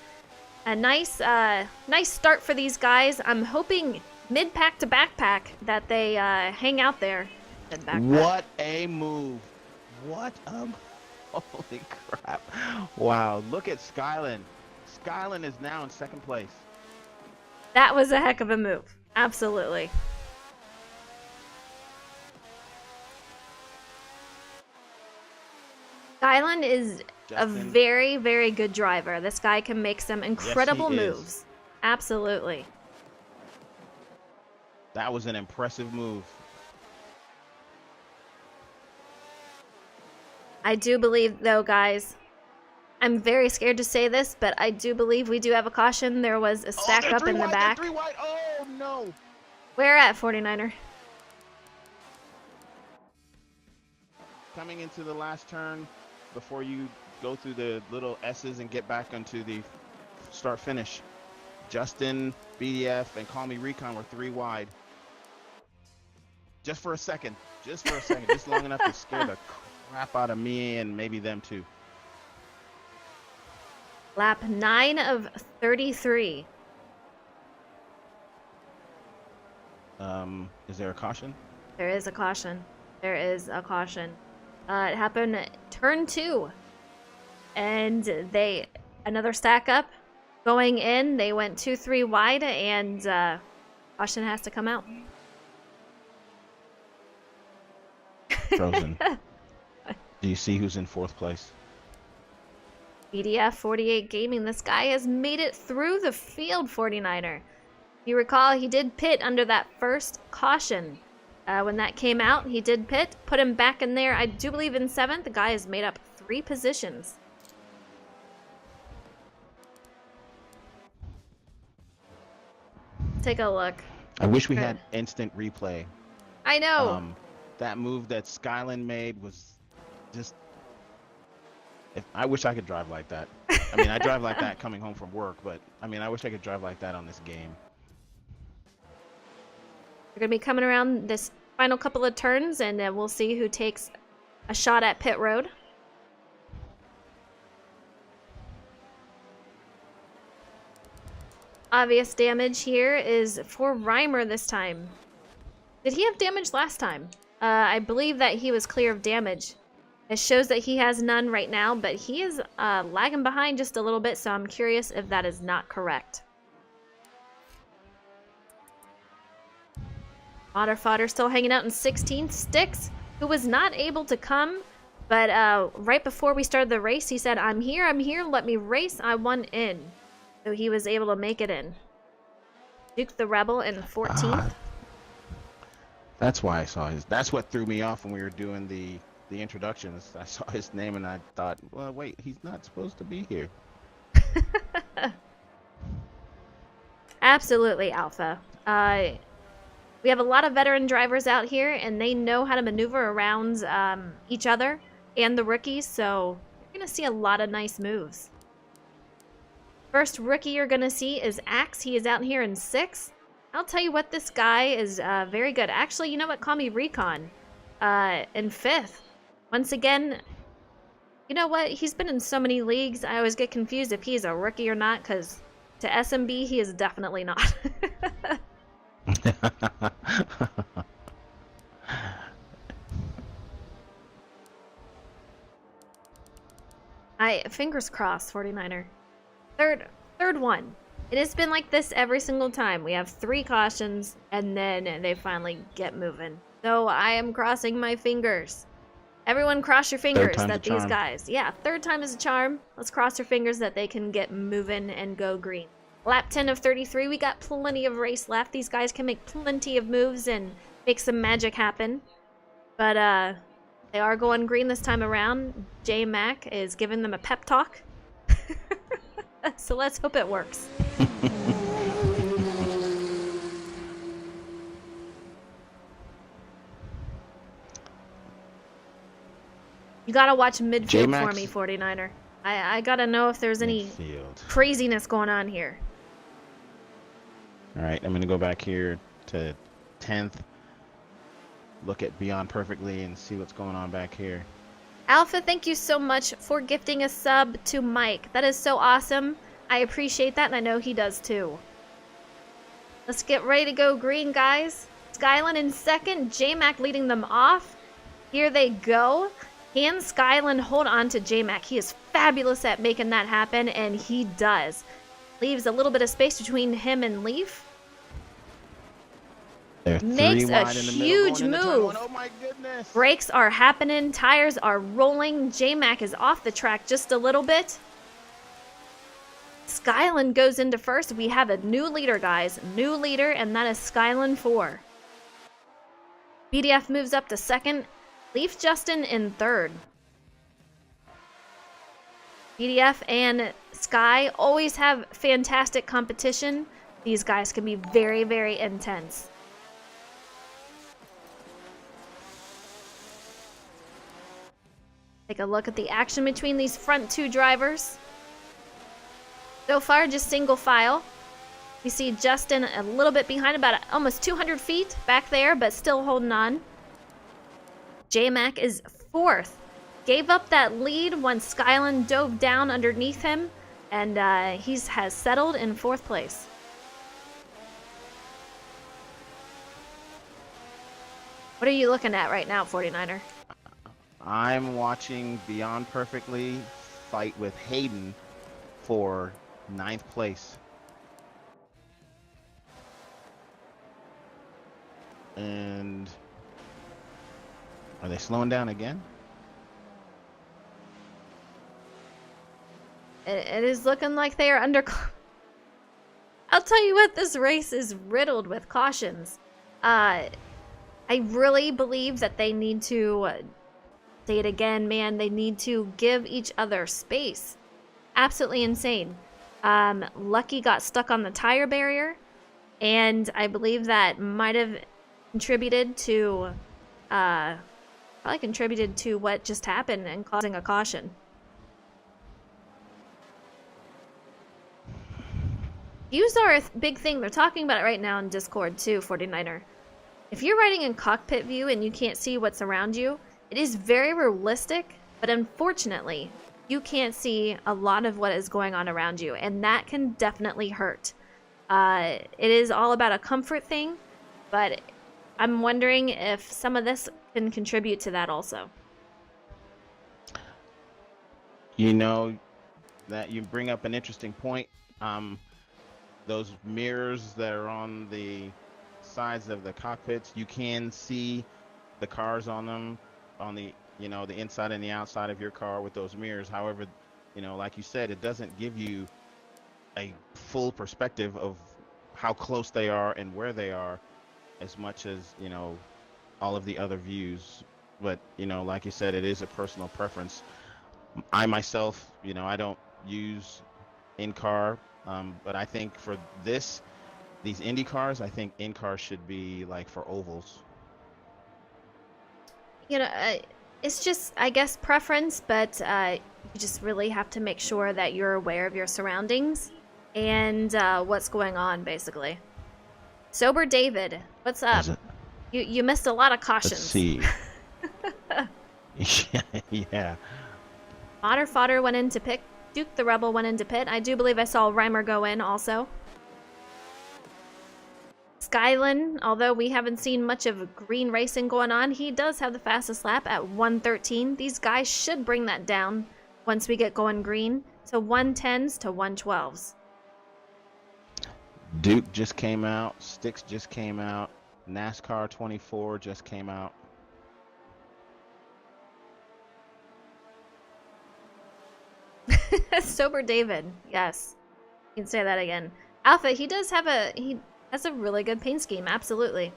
A nice start for these guys. I'm hoping mid-pack to backpack that they hang out there. What a move. What a... Holy crap. Wow. Look at Skyland. Skyland is now in second place. That was a heck of a move. Absolutely. Skyland is a very, very good driver. This guy can make some incredible moves. Absolutely. That was an impressive move. I do believe, though, guys, I'm very scared to say this, but I do believe we do have a caution. There was a stack up in the back. They're 3 wide. Oh, no. Where at, 49er? Coming into the last turn before you go through the little S's and get back onto the start-finish. Justin, BDF, and Call Me Recon were 3 wide. Just for a second. Just for a second. Just long enough to scare the crap out of me and maybe them too. Lap 9 of 33. Is there a caution? There is a caution. There is a caution. It happened turn 2. And another stack up going in. They went 2-3 wide and caution has to come out. Frozen. Do you see who's in 4th place? BDF 48 Gaming. This guy has made it through the field, 49er. If you recall, he did pit under that first caution. When that came out, he did pit, put him back in there. I do believe in 7th. The guy has made up 3 positions. Take a look. I wish we had instant replay. I know. That move that Skyland made was just... I wish I could drive like that. I mean, I drive like that coming home from work, but I mean, I wish I could drive like that on this game. We're going to be coming around this final couple of turns, and we'll see who takes a shot at pit road. Obvious damage here is for Reimer this time. Did he have damage last time? I believe that he was clear of damage. It shows that he has none right now, but he is lagging behind just a little bit, so I'm curious if that is not correct. Otter Fodder still hanging out in 16th. Sticks, who was not able to come, but right before we started the race, he said, I'm here, let me race, I won in. So he was able to make it in. Duke the Rebel in 14th. That's why I saw his... That's what threw me off when we were doing the introductions. I saw his name and I thought, well, wait, he's not supposed to be here. Absolutely, Alpha. We have a lot of veteran drivers out here, and they know how to maneuver around each other and the rookies, so you're going to see a lot of nice moves. First rookie you're going to see is Axe. He is out here in 6th. I'll tell you what, this guy is very good. Actually, you know what? Call me Recon in 5th. Once again, you know what? He's been in so many leagues, I always get confused if he's a rookie or not, because to SnB, he is definitely not. Fingers crossed, 49er. Third one. It has been like this every single time. We have 3 cautions, and then they finally get moving. So I am crossing my fingers. Everyone cross your fingers that these guys... Yeah, 3rd time is a charm. Let's cross your fingers that they can get moving and go green. Lap 10 of 33, we got plenty of race left. These guys can make plenty of moves and make some magic happen. But they are going green this time around. J-Mac is giving them a pep talk. So let's hope it works. You gotta watch midfield for J-Max? me, 49er. I gotta know if there's any Midfield. craziness going on here. All right, I'm gonna go back here to 10th. Look at Beyond Perfectly and see what's going on back here. Alpha, thank you so much for gifting a sub to Mike. That is so awesome. I appreciate that, and I know he does too. Let's get ready to go green, guys. Skyline in second, J-Mac leading them off. Here they go. Can Skyline hold on to J-Mac? He is fabulous at making that happen, and he does. Leaves a little bit of space between him and Leaf. They're Makes three a wide in the middle, huge going into turn move. one. Oh my goodness! Brakes are happening, tires are rolling. J-Mac is off the track just a little bit. Skyline goes into first. We have a new leader, guys. New leader, and that is Skyline 4. BDF moves up to second. Leaf Justin in third. BDF and Sky always have fantastic competition. These guys can be very, very intense. Take a look at the action between these front two drivers. So far, just single file. We see Justin a little bit behind, about almost 200 feet back there, but still holding on. J-Mac is fourth. Gave up that lead once Skyline dove down underneath him, and he has settled in fourth place. What are you looking at right now, 49er? I'm watching Beyond Perfectly fight with Hayden for 9th place. And are they slowing down again? It is looking like they are under... I'll tell you what, this race is riddled with cautions. I really believe that they need to... say it again, man, they need to give each other space. Absolutely insane. Lucky got stuck on the tire barrier, and I believe that might have contributed to probably contributed to what just happened and causing a caution. Views are a big thing. They're talking about it right now in Discord too, 49er. If you're riding in cockpit view and you can't see what's around you, it is very realistic, but unfortunately, you can't see a lot of what is going on around you, and that can definitely hurt. It is all about a comfort thing, but I'm wondering if some of this can contribute to that also. You know, that you bring up an interesting point. Those mirrors that are on the sides of the cockpits, you can see the cars on them, on the, you know, the inside and the outside of your car with those mirrors. However, you know, like you said, it doesn't give you a full perspective of how close they are and where they are, as much as, you know, all of the other views. But, you know, like you said, it is a personal preference. I myself, you know, I don't use in-car, but I think for these Indy cars, I think in-car should be like for ovals. You know, it's just, I guess, preference, but you just really have to make sure that you're aware of your surroundings and what's going on, basically. Sober David, what's up? You missed a lot of cautions. Let's see. Yeah. Otter Fodder went into pit. Duke the Rebel went into pit. I do believe I saw Reimer go in also. Skylan, although we haven't seen much of green racing going on, he does have the fastest lap at 1:13. These guys should bring that down once we get going green to 1:10s to 1:12s. Duke just came out. Sticks just came out. NASCAR 24 just came out. Sober David, yes. You can say that again. Alpha, he has a really good paint scheme, absolutely.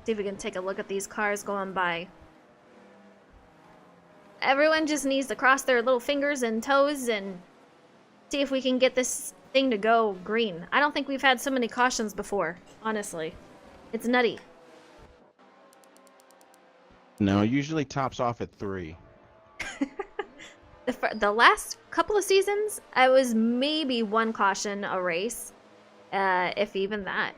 See if we can take a look at these cars going by. Everyone just needs to cross their little fingers and toes and see if we can get this thing to go green. I don't think we've had so many cautions before, honestly. It's nutty. No, usually tops off at 3. The last couple of seasons, I was maybe 1 caution a race, if even that.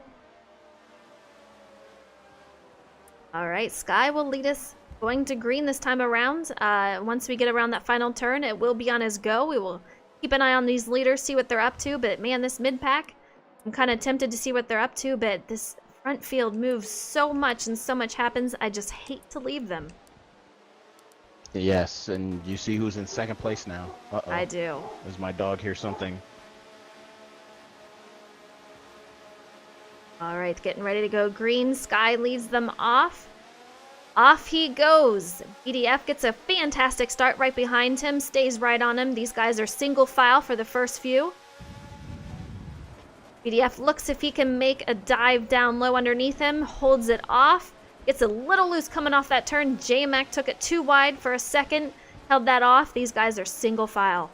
All right, Sky will lead us going to green this time around. Once we get around that final turn, it will be on his go. We will keep an eye on these leaders, see what they're up to. But man, this mid-pack, I'm kind of tempted to see what they're up to. But this front field moves so much and so much happens. I just hate to leave them. Yes, and you see who's in second place now. Uh-oh. I do. Does my dog hear something? All right, getting ready to go green. Sky leads them off. Off he goes. BDF gets a fantastic start right behind him, stays right on him. These guys are single file for the first few. BDF looks if he can make a dive down low underneath him, holds it off. Gets a little loose coming off that turn. J-Mac took it too wide for a second, held that off. These guys are single file.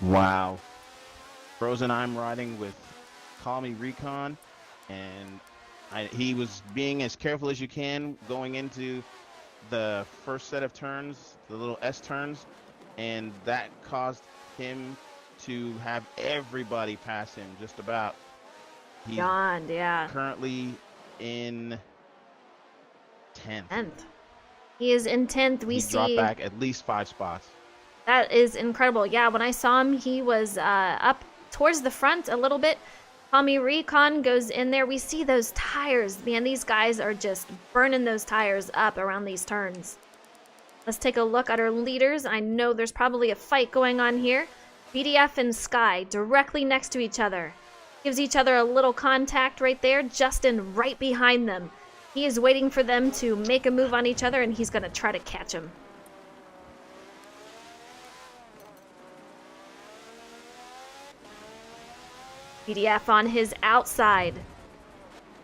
Wow. Frozen, I'm riding with Call Me Recon, and he was being as careful as you can going into the first set of turns, the little S turns, and that caused him to have everybody pass him just about. He's Beyond, yeah. currently in 10th. He is in 10th. We He see dropped back at least 5 spots. that is incredible. Yeah, when I saw him, he was up towards the front a little bit. Tommy Recon goes in there. We see those tires. Man, these guys are just burning those tires up around these turns. Let's take a look at our leaders. I know there's probably a fight going on here. BDF and Sky directly next to each other. Gives each other a little contact right there. Justin right behind them. He is waiting for them to make a move on each other, and he's going to try to catch him. BDF on his outside.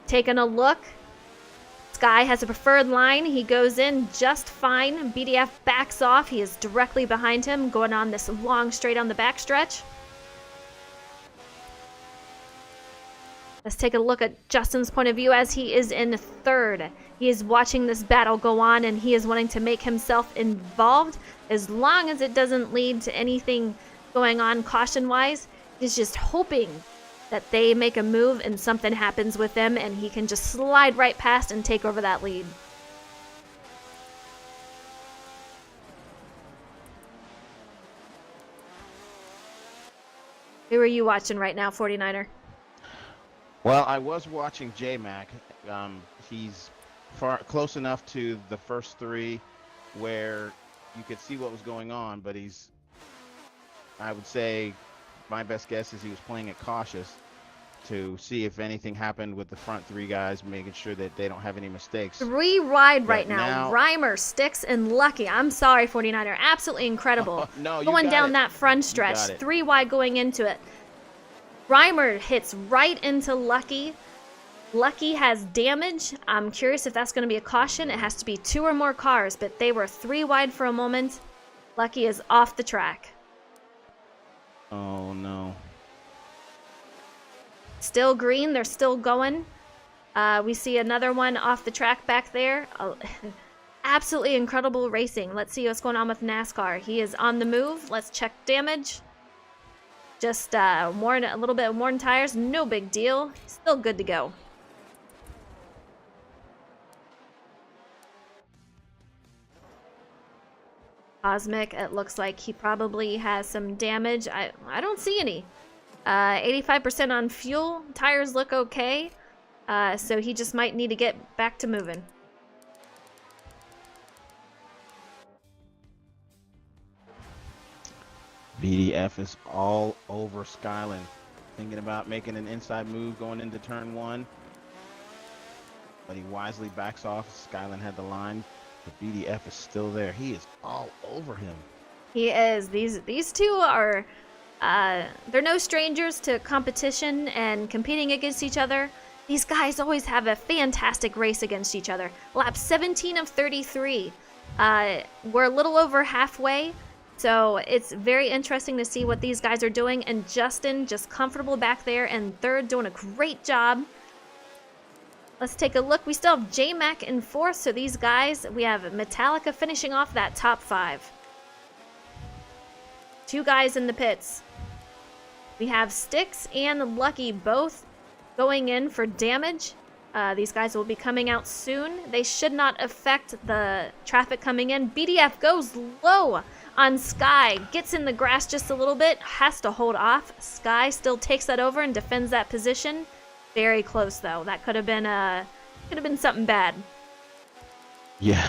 Taking a look. Sky has a preferred line. He goes in just fine. BDF backs off. He is directly behind him, going on this long straight on the backstretch. Let's take a look at Justin's point of view as he is in third. He is watching this battle go on, and he is wanting to make himself involved as long as it doesn't lead to anything going on caution-wise. He's just hoping that they make a move and something happens with them and he can just slide right past and take over that lead. Who are you watching right now, 49er? Well, I was watching J-Mac. He's close enough to the first 3 where you could see what was going on, but I would say, my best guess is he was playing it cautious to see if anything happened with the front 3 guys, making sure that they don't have any mistakes. 3 wide right But now. now- Reimer, Sticks, and Lucky. I'm sorry, 49er. Absolutely incredible. No, you going got down it. that front You stretch. got it. 3 wide going into it. Reimer hits right into Lucky. Lucky has damage. I'm curious if that's going to be a caution. It has to be 2 or more cars, but they were 3 wide for a moment. Lucky is off the track. Oh, no. Still green. They're still going. We see another one off the track back there. Absolutely incredible racing. Let's see what's going on with NASCAR. He is on the move. Let's check damage. Just a little bit of worn tires. No big deal. Still good to go. Cosmic, it looks like he probably has some damage. I don't see any. 85% on fuel. Tires look okay. So he just might need to get back to moving. BDF is all over Skyland. Thinking about making an inside move going into turn 1. But he wisely backs off. Skyland had the line. But BDF is still there. He is all over him. He is. These two are They're no strangers to competition and competing against each other. These guys always have a fantastic race against each other. Lap 17 of 33. We're a little over halfway, so it's very interesting to see what these guys are doing. And Justin just comfortable back there in third, doing a great job. Let's take a look. We still have J-Mac in fourth, so these guys, we have Metallica finishing off that top 5. 2 guys in the pits. We have Styx and Lucky both going in for damage. These guys will be coming out soon. They should not affect the traffic coming in. BDF goes low on Sky. Gets in the grass just a little bit. Has to hold off. Sky still takes that over and defends that position. Very close though. That could have been something bad. Yeah,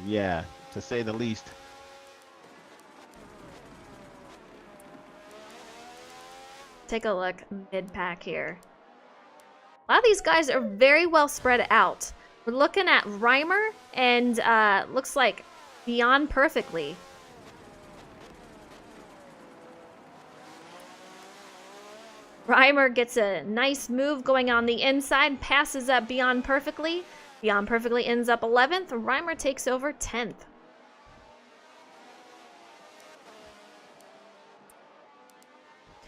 yeah, to say the least. Take a look mid-pack here. A lot of these guys are very well spread out. We're looking at Reimer and looks like Beyond Perfectly. Reimer gets a nice move going on the inside, passes up Beyond Perfectly. Beyond Perfectly ends up 11th. Reimer takes over 10th.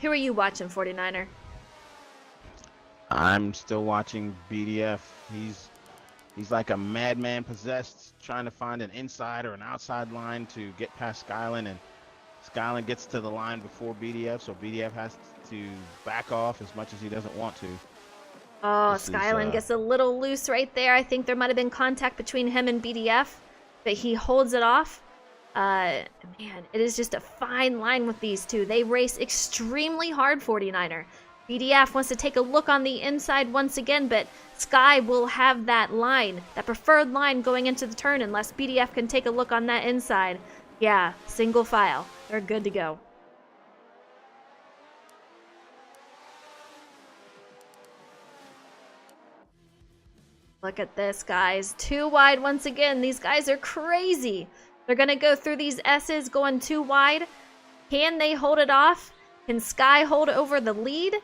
Who are you watching, 49er? I'm still watching BDF. He's like a madman possessed, trying to find an inside or an outside line to get past Skyline, and Skyline gets to the line before BDF, so BDF has to back off as much as he doesn't want to. Oh, Skyline gets a little loose right there. I think there might have been contact between him and BDF, but he holds it off. Man, it is just a fine line with these two. They race extremely hard, 49er. BDF wants to take a look on the inside once again, but Sky will have that line, that preferred line going into the turn unless BDF can take a look on that inside. Yeah, single file. They're good to go. Look at this, guys. 2 wide once again. These guys are crazy. They're going to go through these S's going 2 wide. Can they hold it off? Can Sky hold over the lead?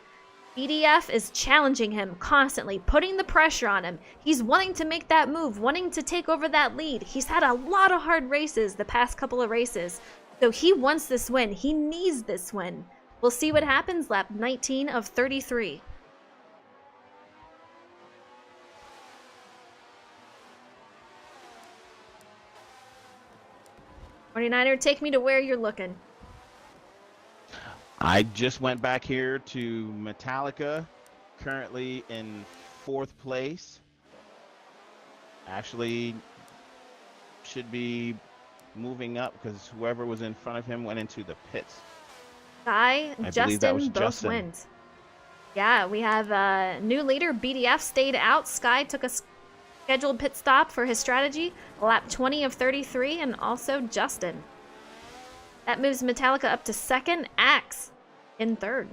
BDF is challenging him constantly, putting the pressure on him. He's wanting to make that move, wanting to take over that lead. He's had a lot of hard races the past couple of races. So he wants this win. He needs this win. We'll see what happens lap 19 of 33. '49er, take me to where you're looking. I just went back here to Metallica, currently in 4th place. Actually, should be moving up because whoever was in front of him went into the pits. Sky, Justin both went. Yeah, we have a new leader. BDF stayed out. Sky took a scheduled pit stop for his strategy. Lap 20 of 33, and also Justin. That moves Metallica up to 2nd. Axe in 3rd.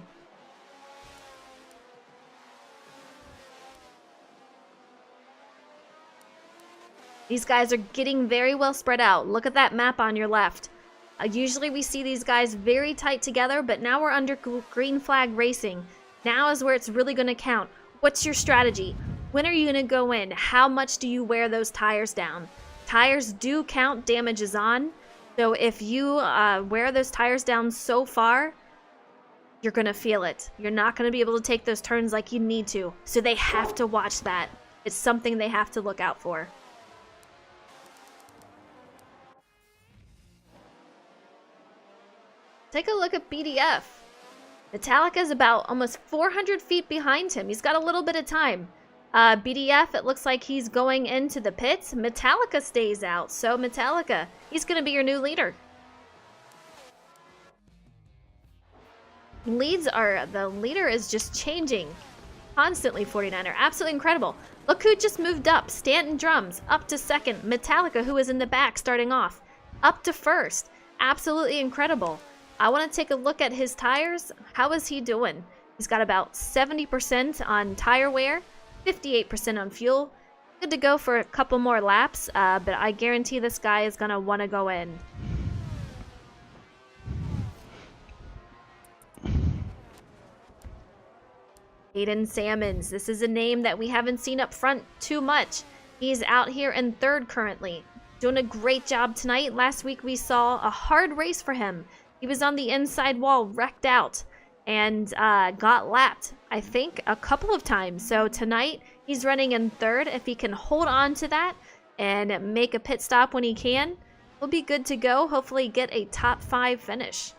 These guys are getting very well spread out. Look at that map on your left. Usually we see these guys very tight together, but now we're under green flag racing. Now is where it's really going to count. What's your strategy? When are you going to go in? How much do you wear those tires down? Tires do count, damage is on. So if you wear those tires down so far, you're going to feel it. You're not going to be able to take those turns like you need to. So they have to watch that. It's something they have to look out for. Take a look at BDF. Metallica's about almost 400 feet behind him. He's got a little bit of time. BDF, it looks like he's going into the pits. Metallica stays out. So Metallica, he's going to be your new leader. The leader is just changing constantly, 49er. Absolutely incredible. Look who just moved up. Stanton Drums up to 2nd. Metallica, who is in the back starting off, up to 1st. Absolutely incredible. I want to take a look at his tires. How is he doing? He's got about 70% on tire wear, 58% on fuel. Good to go for a couple more laps, but I guarantee this guy is going to want to go in. Hayden Sammons. This is a name that we haven't seen up front too much. He's out here in third currently. Doing a great job tonight. Last week we saw a hard race for him. He was on the inside wall, wrecked out, and got lapped, I think, a couple of times. So tonight he's running in third. If he can hold on to that and make a pit stop when he can, we'll be good to go. Hopefully get a top 5 finish.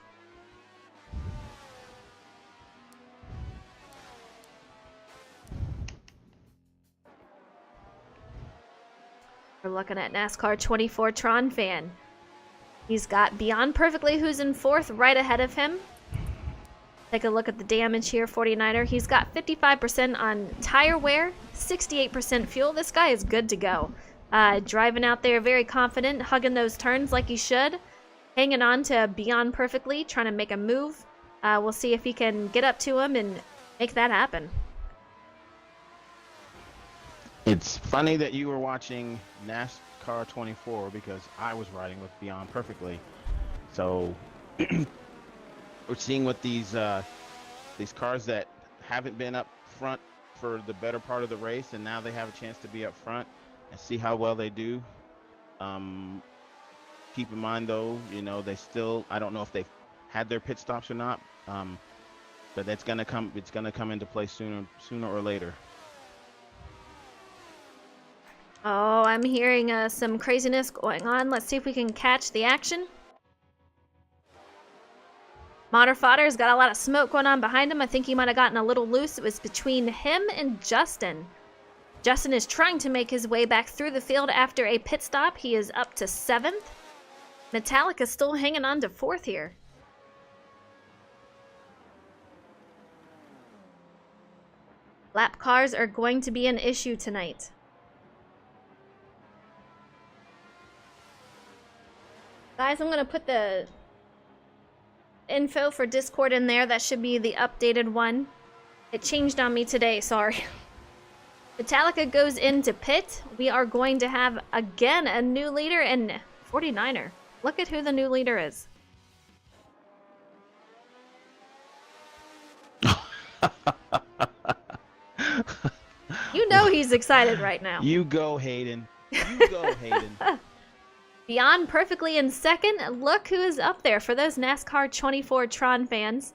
We're looking at NASCAR 24 Tron fan. He's got Beyond Perfectly, who's in 4th, right ahead of him. Take a look at the damage here, 49er. He's got 55% on tire wear, 68% fuel. This guy is good to go. Driving out there very confident, hugging those turns like he should. Hanging on to Beyond Perfectly, trying to make a move. We'll see if he can get up to him and make that happen. It's funny that you were watching NASCAR 24 because I was riding with Beyond Perfectly. So we're seeing what these cars that haven't been up front for the better part of the race, and now they have a chance to be up front and see how well they do. Keep in mind though, you know, they still, I don't know if they've had their pit stops or not, but it's gonna come into play sooner or later. Oh, I'm hearing some craziness going on. Let's see if we can catch the action. Motor Fodder's got a lot of smoke going on behind him. I think he might have gotten a little loose. It was between him and Justin. Justin is trying to make his way back through the field after a pit stop. He is up to 7th. Metallica's still hanging on to 4th here. Lap cars are going to be an issue tonight. Guys, I'm going to put the info for Discord in there. That should be the updated one. It changed on me today, sorry. Metallica goes into pit. We are going to have, again, a new leader and 49er. Look at who the new leader is. You know he's excited right now. You go, Hayden. You go, Hayden. Beyond Perfectly in 2nd. Look who is up there for those NASCAR 24 Tron fans.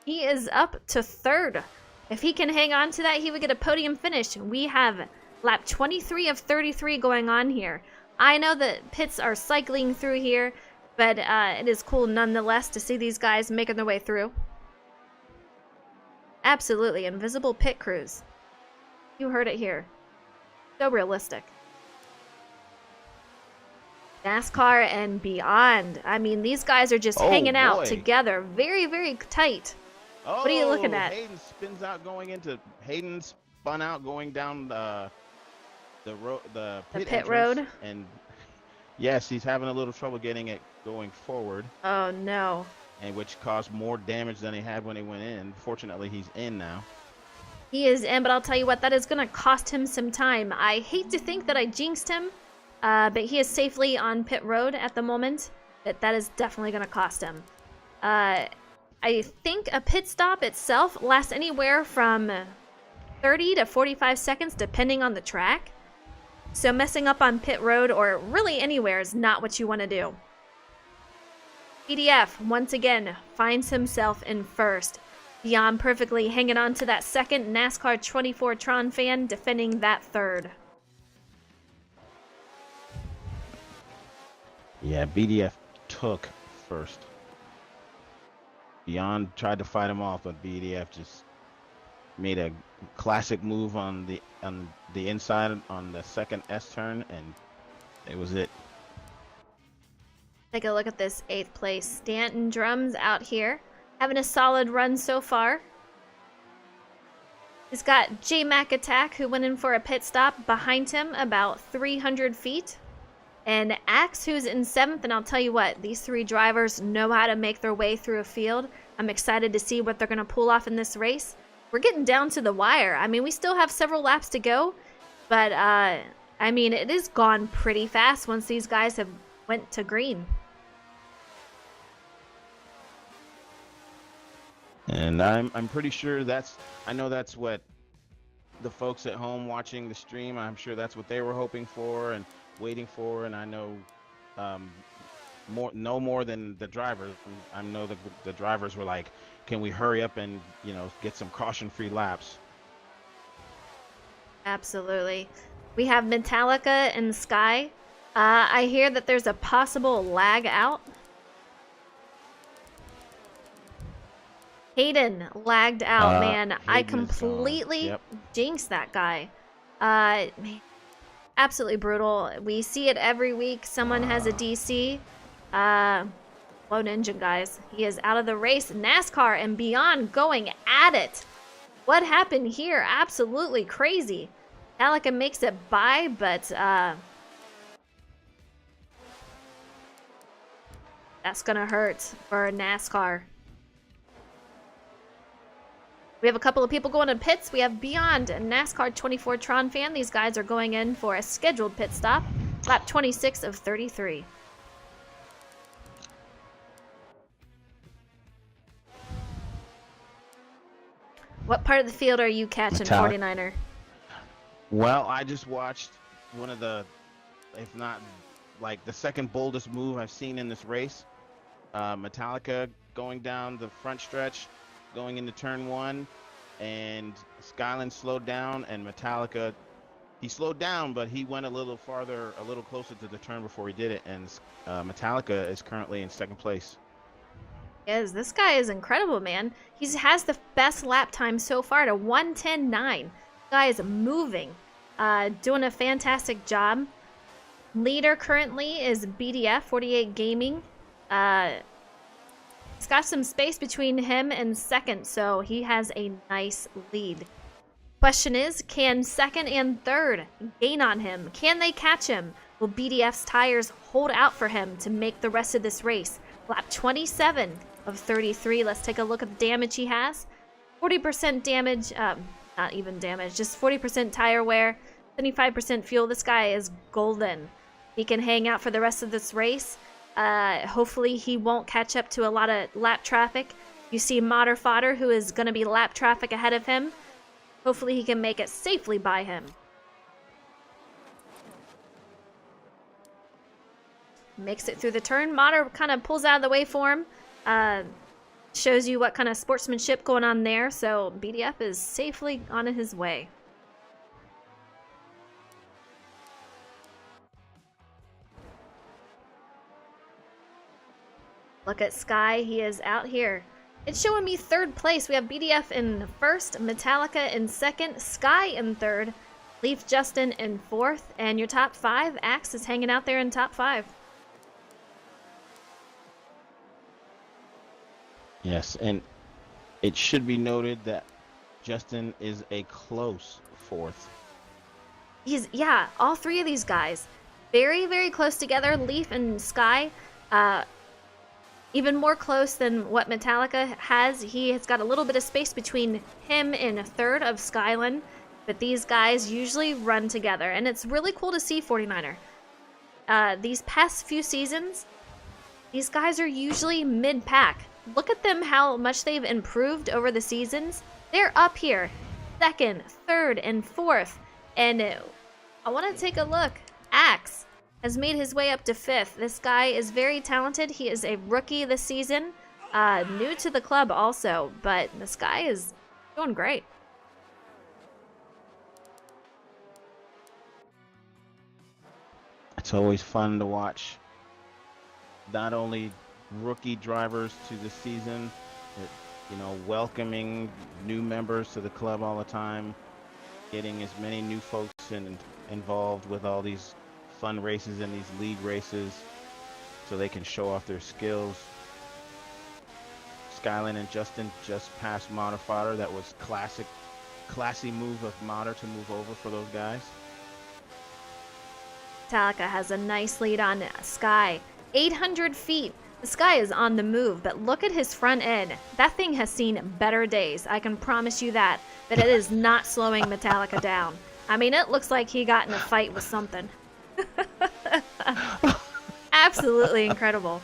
He is up to 3rd. If he can hang on to that, he would get a podium finish. We have lap 23 of 33 going on here. I know that pits are cycling through here, but it is cool nonetheless to see these guys making their way through. Absolutely, invisible pit crews. You heard it here. So realistic. NASCAR and beyond. I mean, these guys are just hanging out together. Very, very tight. What are you looking at? Hayden spins out going into... Hayden spun out going down the pit road. And yes, he's having a little trouble getting it going forward. Oh, no. And which caused more damage than he had when he went in. Fortunately, he's in now. He is in, but I'll tell you what, that is going to cost him some time. I hate to think that I jinxed him. But he is safely on pit road at the moment. But that is definitely going to cost him. I think a pit stop itself lasts anywhere from 30 to 45 seconds, depending on the track. So messing up on pit road or really anywhere is not what you want to do. PDF, once again, finds himself in 1st. Beyond Perfectly hanging on to that 2nd. NASCAR 24 Tron fan defending that 3rd. Yeah, BDF took 1st. Beyond tried to fight him off, but BDF just made a classic move on the inside on the 2nd S turn, and it was it. Take a look at this 8th place. Stanton Drums out here, having a solid run so far. He's got J-Mac Attack, who went in for a pit stop behind him about 300 feet. And Axe, who's in 7th, and I'll tell you what, these 3 drivers know how to make their way through a field. I'm excited to see what they're going to pull off in this race. We're getting down to the wire. I mean, we still have several laps to go, but, I mean, it is gone pretty fast once these guys have went to green. And I'm pretty sure I know that's what the folks at home watching the stream, I'm sure that's what they were hoping for and waiting for. And I know um, no more than the drivers. I know the drivers were like, can we hurry up and get some caution-free laps? Absolutely. We have Metallica and Sky. I hear that there's a possible lag out. Hayden lagged out, man. I Hayden is gone. completely Yep. jinxed that guy. Man, absolutely brutal. We see it every week. Someone has a DC. Blown engine, guys. He is out of the race. NASCAR and beyond going at it. What happened here? Absolutely crazy. Metallica makes it by, but that's gonna hurt for NASCAR. We have a couple of people going to pits. We have Beyond and NASCAR 24 Tron fan. These guys are going in for a scheduled pit stop. Lap 26 of 33. What part of the field are you catching, 49er? Well, I just watched one of the, if not like the second boldest move I've seen in this race. Metallica going down the front stretch, going into turn 1, and Skyland slowed down, and Metallica, he slowed down, but he went a little farther, a little closer to the turn before he did it, and Metallica is currently in second place. Yes, this guy is incredible, man. He has the best lap time so far at a 1:10.9. Guy is moving, doing a fantastic job. Leader currently is BDF 48 Gaming. He's got some space between him and second, so he has a nice lead. Question is, can second and third gain on him? Can they catch him? Will BDF's tires hold out for him to make the rest of this race? Lap 27 of 33. Let's take a look at the damage he has. 40% damage, not even damage, just 40% tire wear, 75% fuel. This guy is golden. He can hang out for the rest of this race. Hopefully he won't catch up to a lot of lap traffic. You see Modder Fodder, who is going to be lap traffic ahead of him. Hopefully he can make it safely by him. Makes it through the turn. Modder kind of pulls out of the way for him. Shows you what kind of sportsmanship going on there. So BDF is safely on his way. Look at Sky. He is out here. It's showing me third place. We have BDF in first, Metallica in second, Sky in third, Leaf Justin in fourth, and your top 5, Axe is hanging out there in top 5. Yes, and it should be noted that Justin is a close fourth. Yeah, all 3 of these guys, very, very close together. Leaf and Sky, even more close than what Metallica has. He has got a little bit of space between him and a third of Skyland, but these guys usually run together, and it's really cool to see, 49er. These past few seasons, these guys are usually mid-pack. Look at them, how much they've improved over the seasons. They're up here, second, third, and fourth. And I want to take a look. Axe has made his way up to 5th. This guy is very talented. He is a rookie this season, new to the club also, but this guy is doing great. It's always fun to watch not only rookie drivers to the season, but, welcoming new members to the club all the time, getting as many new folks involved with all these fun races and these league races so they can show off their skills. Skyland and Justin just passed Modder Fodder. That was classy move of Modder to move over for those guys. Metallica has a nice lead on Sky. 800 feet. The Sky is on the move, but look at his front end. That thing has seen better days. I can promise you that. But it is not slowing Metallica down. I mean, it looks like he got in a fight with something. Absolutely incredible.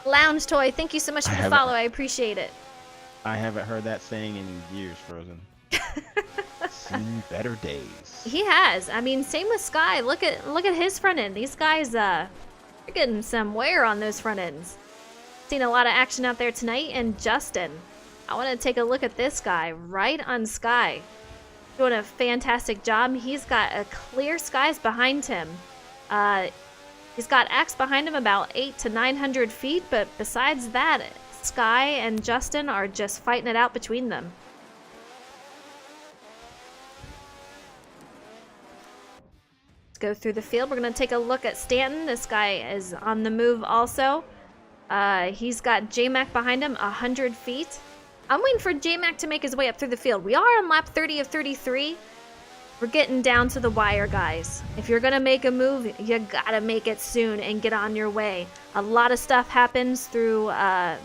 Lounge Toy, thank you so much for the follow. I appreciate it. I haven't heard that saying in years, Frozen. Seen better days. He has. I mean, same with Sky. Look at his front end. These guys, are getting some wear on those front ends. Seen a lot of action out there tonight. And Justin, I want to take a look at this guy right on Sky. Doing a fantastic job. He's got a clear skies behind him. He's got Axe behind him about 800 to 900 feet, but besides that, Sky and Justin are just fighting it out between them. Let's go through the field. We're going to take a look at Stanton. This guy is on the move also. He's got J-Mac behind him, 100 feet. I'm waiting for J-Mac to make his way up through the field. We are on lap 30 of 33. We're getting down to the wire, guys. If you're going to make a move, you got to make it soon and get on your way. A lot of stuff happens through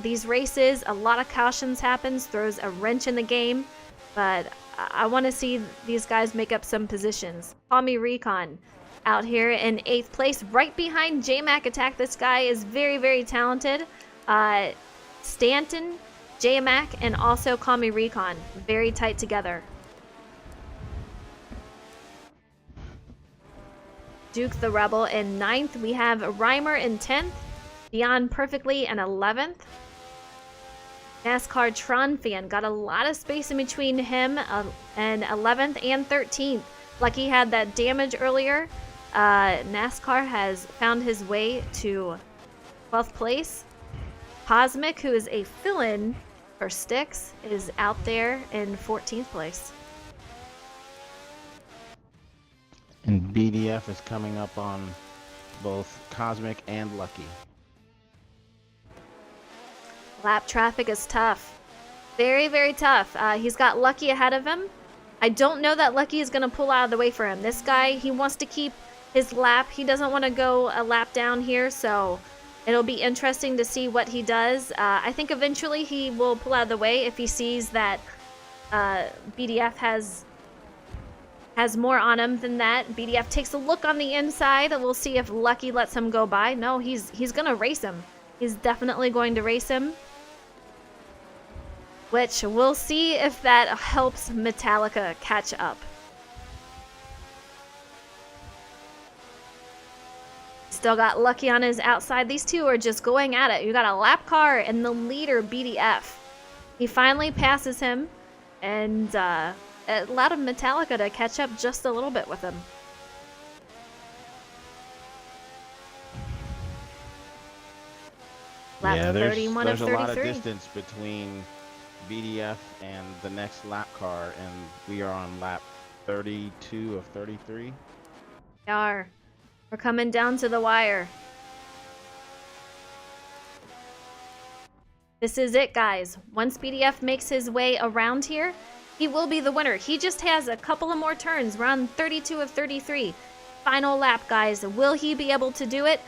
these races. A lot of cautions happens, throws a wrench in the game. But I want to see these guys make up some positions. Call me Recon out here in 8th place, right behind J-Mac Attack. This guy is very, very talented. Stanton, J-Mac, and also Call Me Recon. Very tight together. Duke the Rebel in 9th. We have Reimer in 10th. Beyond Perfectly in 11th. NASCAR Tron Fan got a lot of space in between him and 11th and 13th. Lucky had that damage earlier. NASCAR has found his way to 12th place. Cosmic, who is a fill-in for Styx, is out there in 14th place. And BDF is coming up on both Cosmic and Lucky. Lap traffic is tough. Very, very tough. He's got Lucky ahead of him. I don't know that Lucky is going to pull out of the way for him. This guy, he wants to keep his lap. He doesn't want to go a lap down here, so it'll be interesting to see what he does. I think eventually he will pull out of the way if he sees that BDF has more on him than that. BDF takes a look on the inside, and we'll see if Lucky lets him go by. No, he's going to race him. He's definitely going to race him. Which we'll see if that helps Metallica catch up. Still got Lucky on his outside. These two are just going at it. You got a lap car and the leader, BDF. He finally passes him, and it allowed Metallica to catch up just a little bit with him. Lap Yeah, 31 there's of a lot of 33. distance between BDF and the next lap car, and we are on lap 32 of 33. We're coming down to the wire. This is it, guys. Once BDF makes his way around here, he will be the winner. He just has a couple of more turns. We're on 32 of 33. Final lap, guys. Will he be able to do it?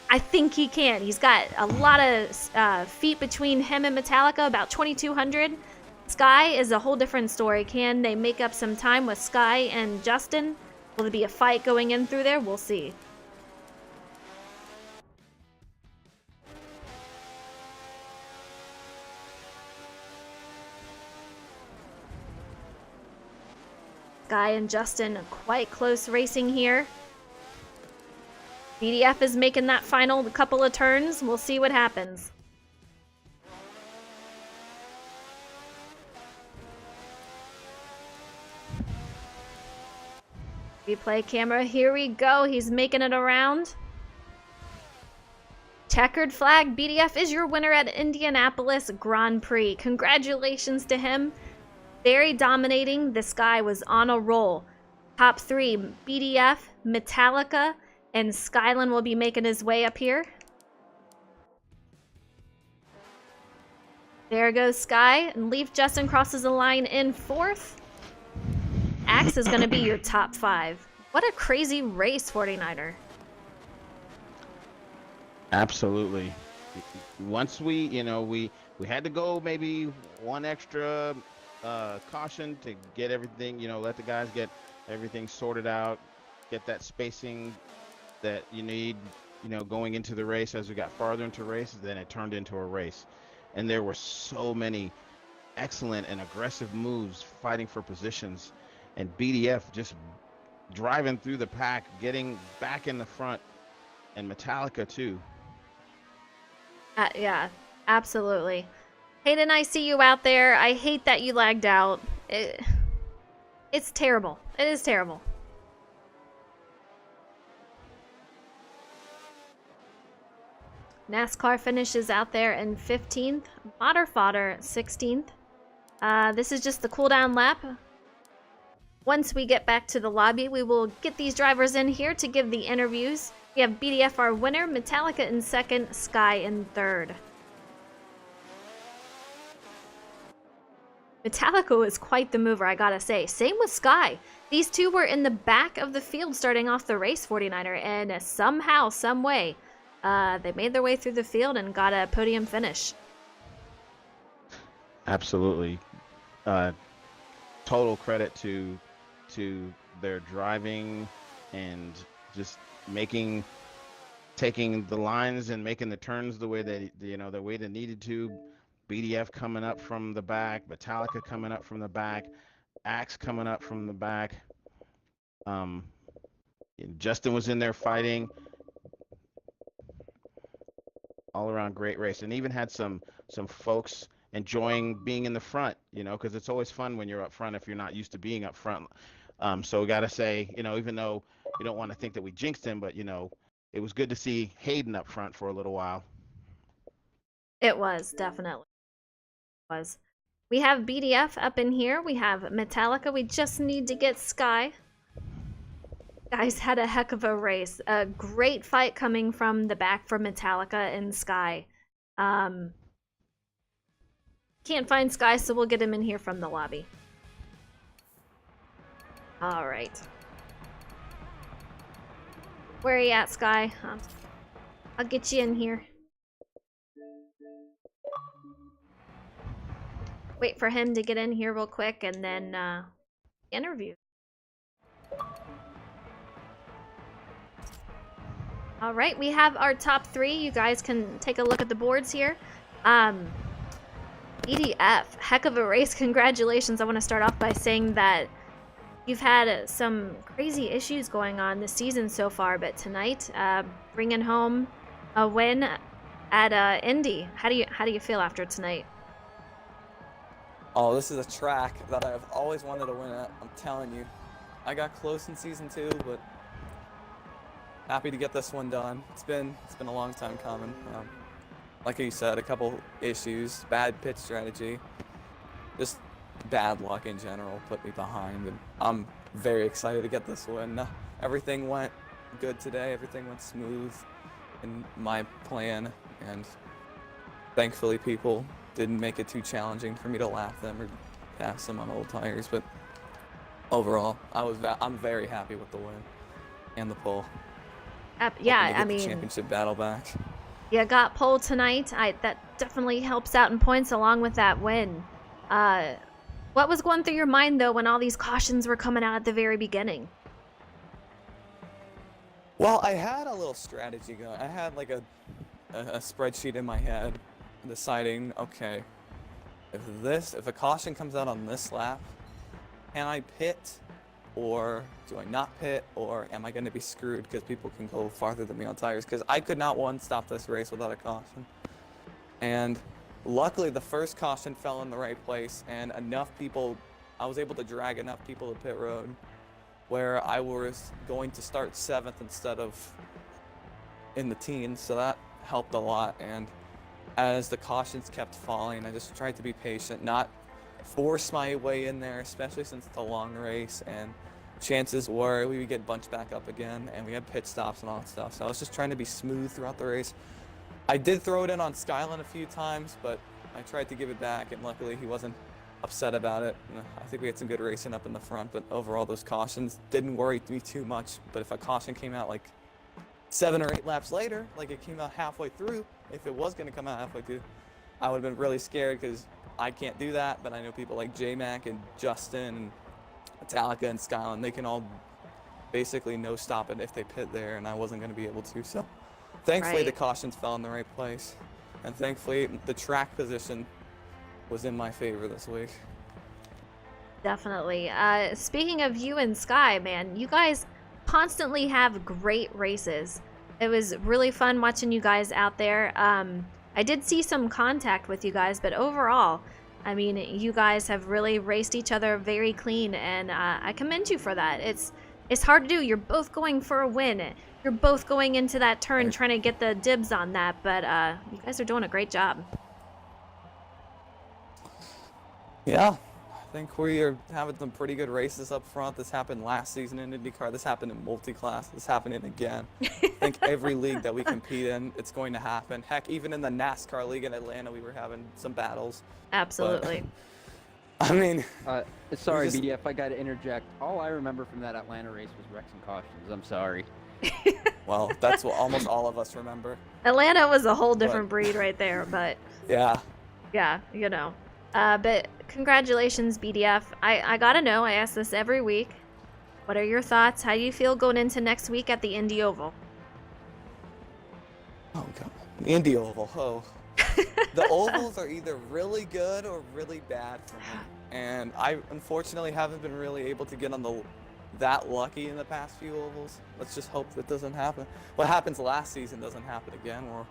I think he can. He's got a lot of feet between him and Metallica, about 2,200. Sky is a whole different story. Can they make up some time with Sky and Justin? Will there be a fight going in through there? We'll see. Sky and Justin quite close racing here. BDF is making that final couple of turns. We'll see what happens. Replay camera, here we go. He's making it around. Checkered flag, BDF is your winner at Indianapolis Grand Prix. Congratulations to him. Very dominating. This guy was on a roll. Top 3, BDF, Metallica, and Skyland will be making his way up here. There goes Sky. And Leaf Justin crosses the line in 4th. Axe is going to be your top 5. What a crazy race, 49er. Absolutely. Once we had to go maybe one extra caution to get everything, let the guys get everything sorted out, get that spacing that you need, going into the race, as we got farther into race, then it turned into a race. And there were so many excellent and aggressive moves fighting for positions, and BDF just driving through the pack, getting back in the front, and Metallica too. Yeah, absolutely. Hayden, I see you out there. I hate that you lagged out. It's terrible. It is terrible. NASCAR finishes out there in 15th. Fodder Fodder 16th. This is just the cool down lap. Once we get back to the lobby, we will get these drivers in here to give the interviews. We have BDF our winner, Metallica in second, Sky in third. Metallica was quite the mover, I gotta say. Same with Sky. These two were in the back of the field starting off the race, 49er, and somehow, some way, they made their way through the field and got a podium finish. Absolutely. Total credit to their driving and just taking the lines and making the turns the way that the way they needed to. BDF coming up from the back, Metallica coming up from the back, Axe coming up from the back. Justin was in there fighting. All around great race, and even had some folks enjoying being in the front, because it's always fun when you're up front if you're not used to being up front. So we got to say, even though we don't want to think that we jinxed him, but it was good to see Hayden up front for a little while. It was, definitely. Was. We have BDF up in here. We have Metallica. We just need to get Sky. Guys had a heck of a race. A great fight coming from the back for Metallica and Sky. Can't find Sky, so we'll get him in here from the lobby. All right. Where are you at, Sky? I'll get you in here. Wait for him to get in here real quick and then interview. All right, we have our top three. You guys can take a look at the boards here. EDF, heck of a race. Congratulations. I want to start off by saying that you've had some crazy issues going on this season so far, but tonight, bringing home a win at Indy. How do you feel after tonight? Oh, this is a track that I've always wanted to win at. I'm telling you. I got close in season 2, but happy to get this one done. It's been a long time coming. Like you said, a couple issues, bad pit strategy, just bad luck in general put me behind, and I'm very excited to get this win. Everything went good today. Everything went smooth in my plan, and thankfully people didn't make it too challenging for me to lap them or pass them on old tires. But overall, I'm very happy with the win and the pole. Yeah, I mean, the championship battle back. You got pole tonight. That definitely helps out in points along with that win. What was going through your mind though when all these cautions were coming out at the very beginning? Well, I had a little strategy going. I had like a spreadsheet in my head deciding, okay, if a caution comes out on this lap, can I pit? Or do I not pit, or am I going to be screwed because people can go farther than me on tires? Because I could not stop this race without a caution. And luckily the first caution fell in the right place, and I was able to drag enough people to pit road where I was going to start 7th instead of in the teens, so that helped a lot. And as the cautions kept falling, I just tried to be patient, not force my way in there, especially since it's a long race, and chances were we would get bunched back up again, and we had pit stops and all that stuff. So I was just trying to be smooth throughout the race. I did throw it in on Skyline a few times, but I tried to give it back, and luckily he wasn't upset about it. I think we had some good racing up in the front, but overall those cautions didn't worry me too much. But if a caution came out like 7 or 8 laps later, like it came out halfway through, if it was going to come out halfway through, I would have been really scared, because I can't do that, but I know people like J-Mac and Justin and Metallica and Skyline, they can all basically no stop it if they pit there, and I wasn't going to be able to. So Thankfully, the Right. cautions fell in the right place. And thankfully, the track position was in my favor this week. Definitely. Speaking of you and Sky, man, you guys constantly have great races. It was really fun watching you guys out there. I did see some contact with you guys, but overall, I mean, you guys have really raced each other very clean, and I commend you for that. It's hard to do. You're both going for a win. You're both going into that turn trying to get the dibs on that, but you guys are doing a great job. Yeah, I think we are having some pretty good races up front. This happened last season in IndyCar. This happened in multi-class. This happening again. I think every league that we compete in, it's going to happen. Heck, even in the NASCAR league in Atlanta, we were having some battles. Absolutely. I mean, Sorry, just- BDF, I got to interject. All I remember from that Atlanta race was wrecks and cautions. I'm sorry. well, that's what almost all of us remember. Atlanta was a whole different breed right there, but Yeah. yeah, you know. But congratulations, BDF. I gotta know, I ask this every week. What are your thoughts? How do you feel going into next week at the Indy Oval? Oh, God. The Indy Oval. Oh. The ovals are either really good or really bad for me. And I unfortunately haven't been really able to get on that lucky in the past few ovals. Let's just hope that doesn't happen. What happens last season doesn't happen again. We're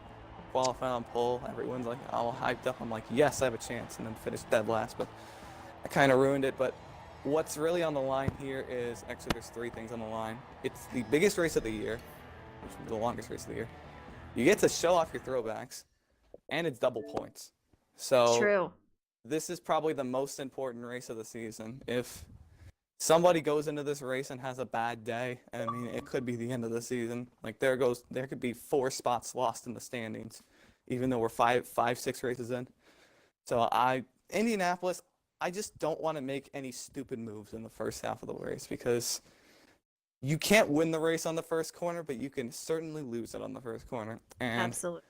qualified on pole. Everyone's like all hyped up. I'm like, yes, I have a chance, and then finish dead last. But I kind of ruined it. But what's really on the line here is actually there's 3 things on the line. It's the biggest race of the year, which is the longest race of the year. You get to show off your throwbacks, and it's double points. So True. this is probably the most important race of the season. If somebody goes into this race and has a bad day, I mean, it could be the end of the season. Like there could be 4 spots lost in the standings, even though we're 6 races in. So Indianapolis, I just don't want to make any stupid moves in the first half of the race because you can't win the race on the first corner, but you can certainly lose it on the first corner. And Absolutely.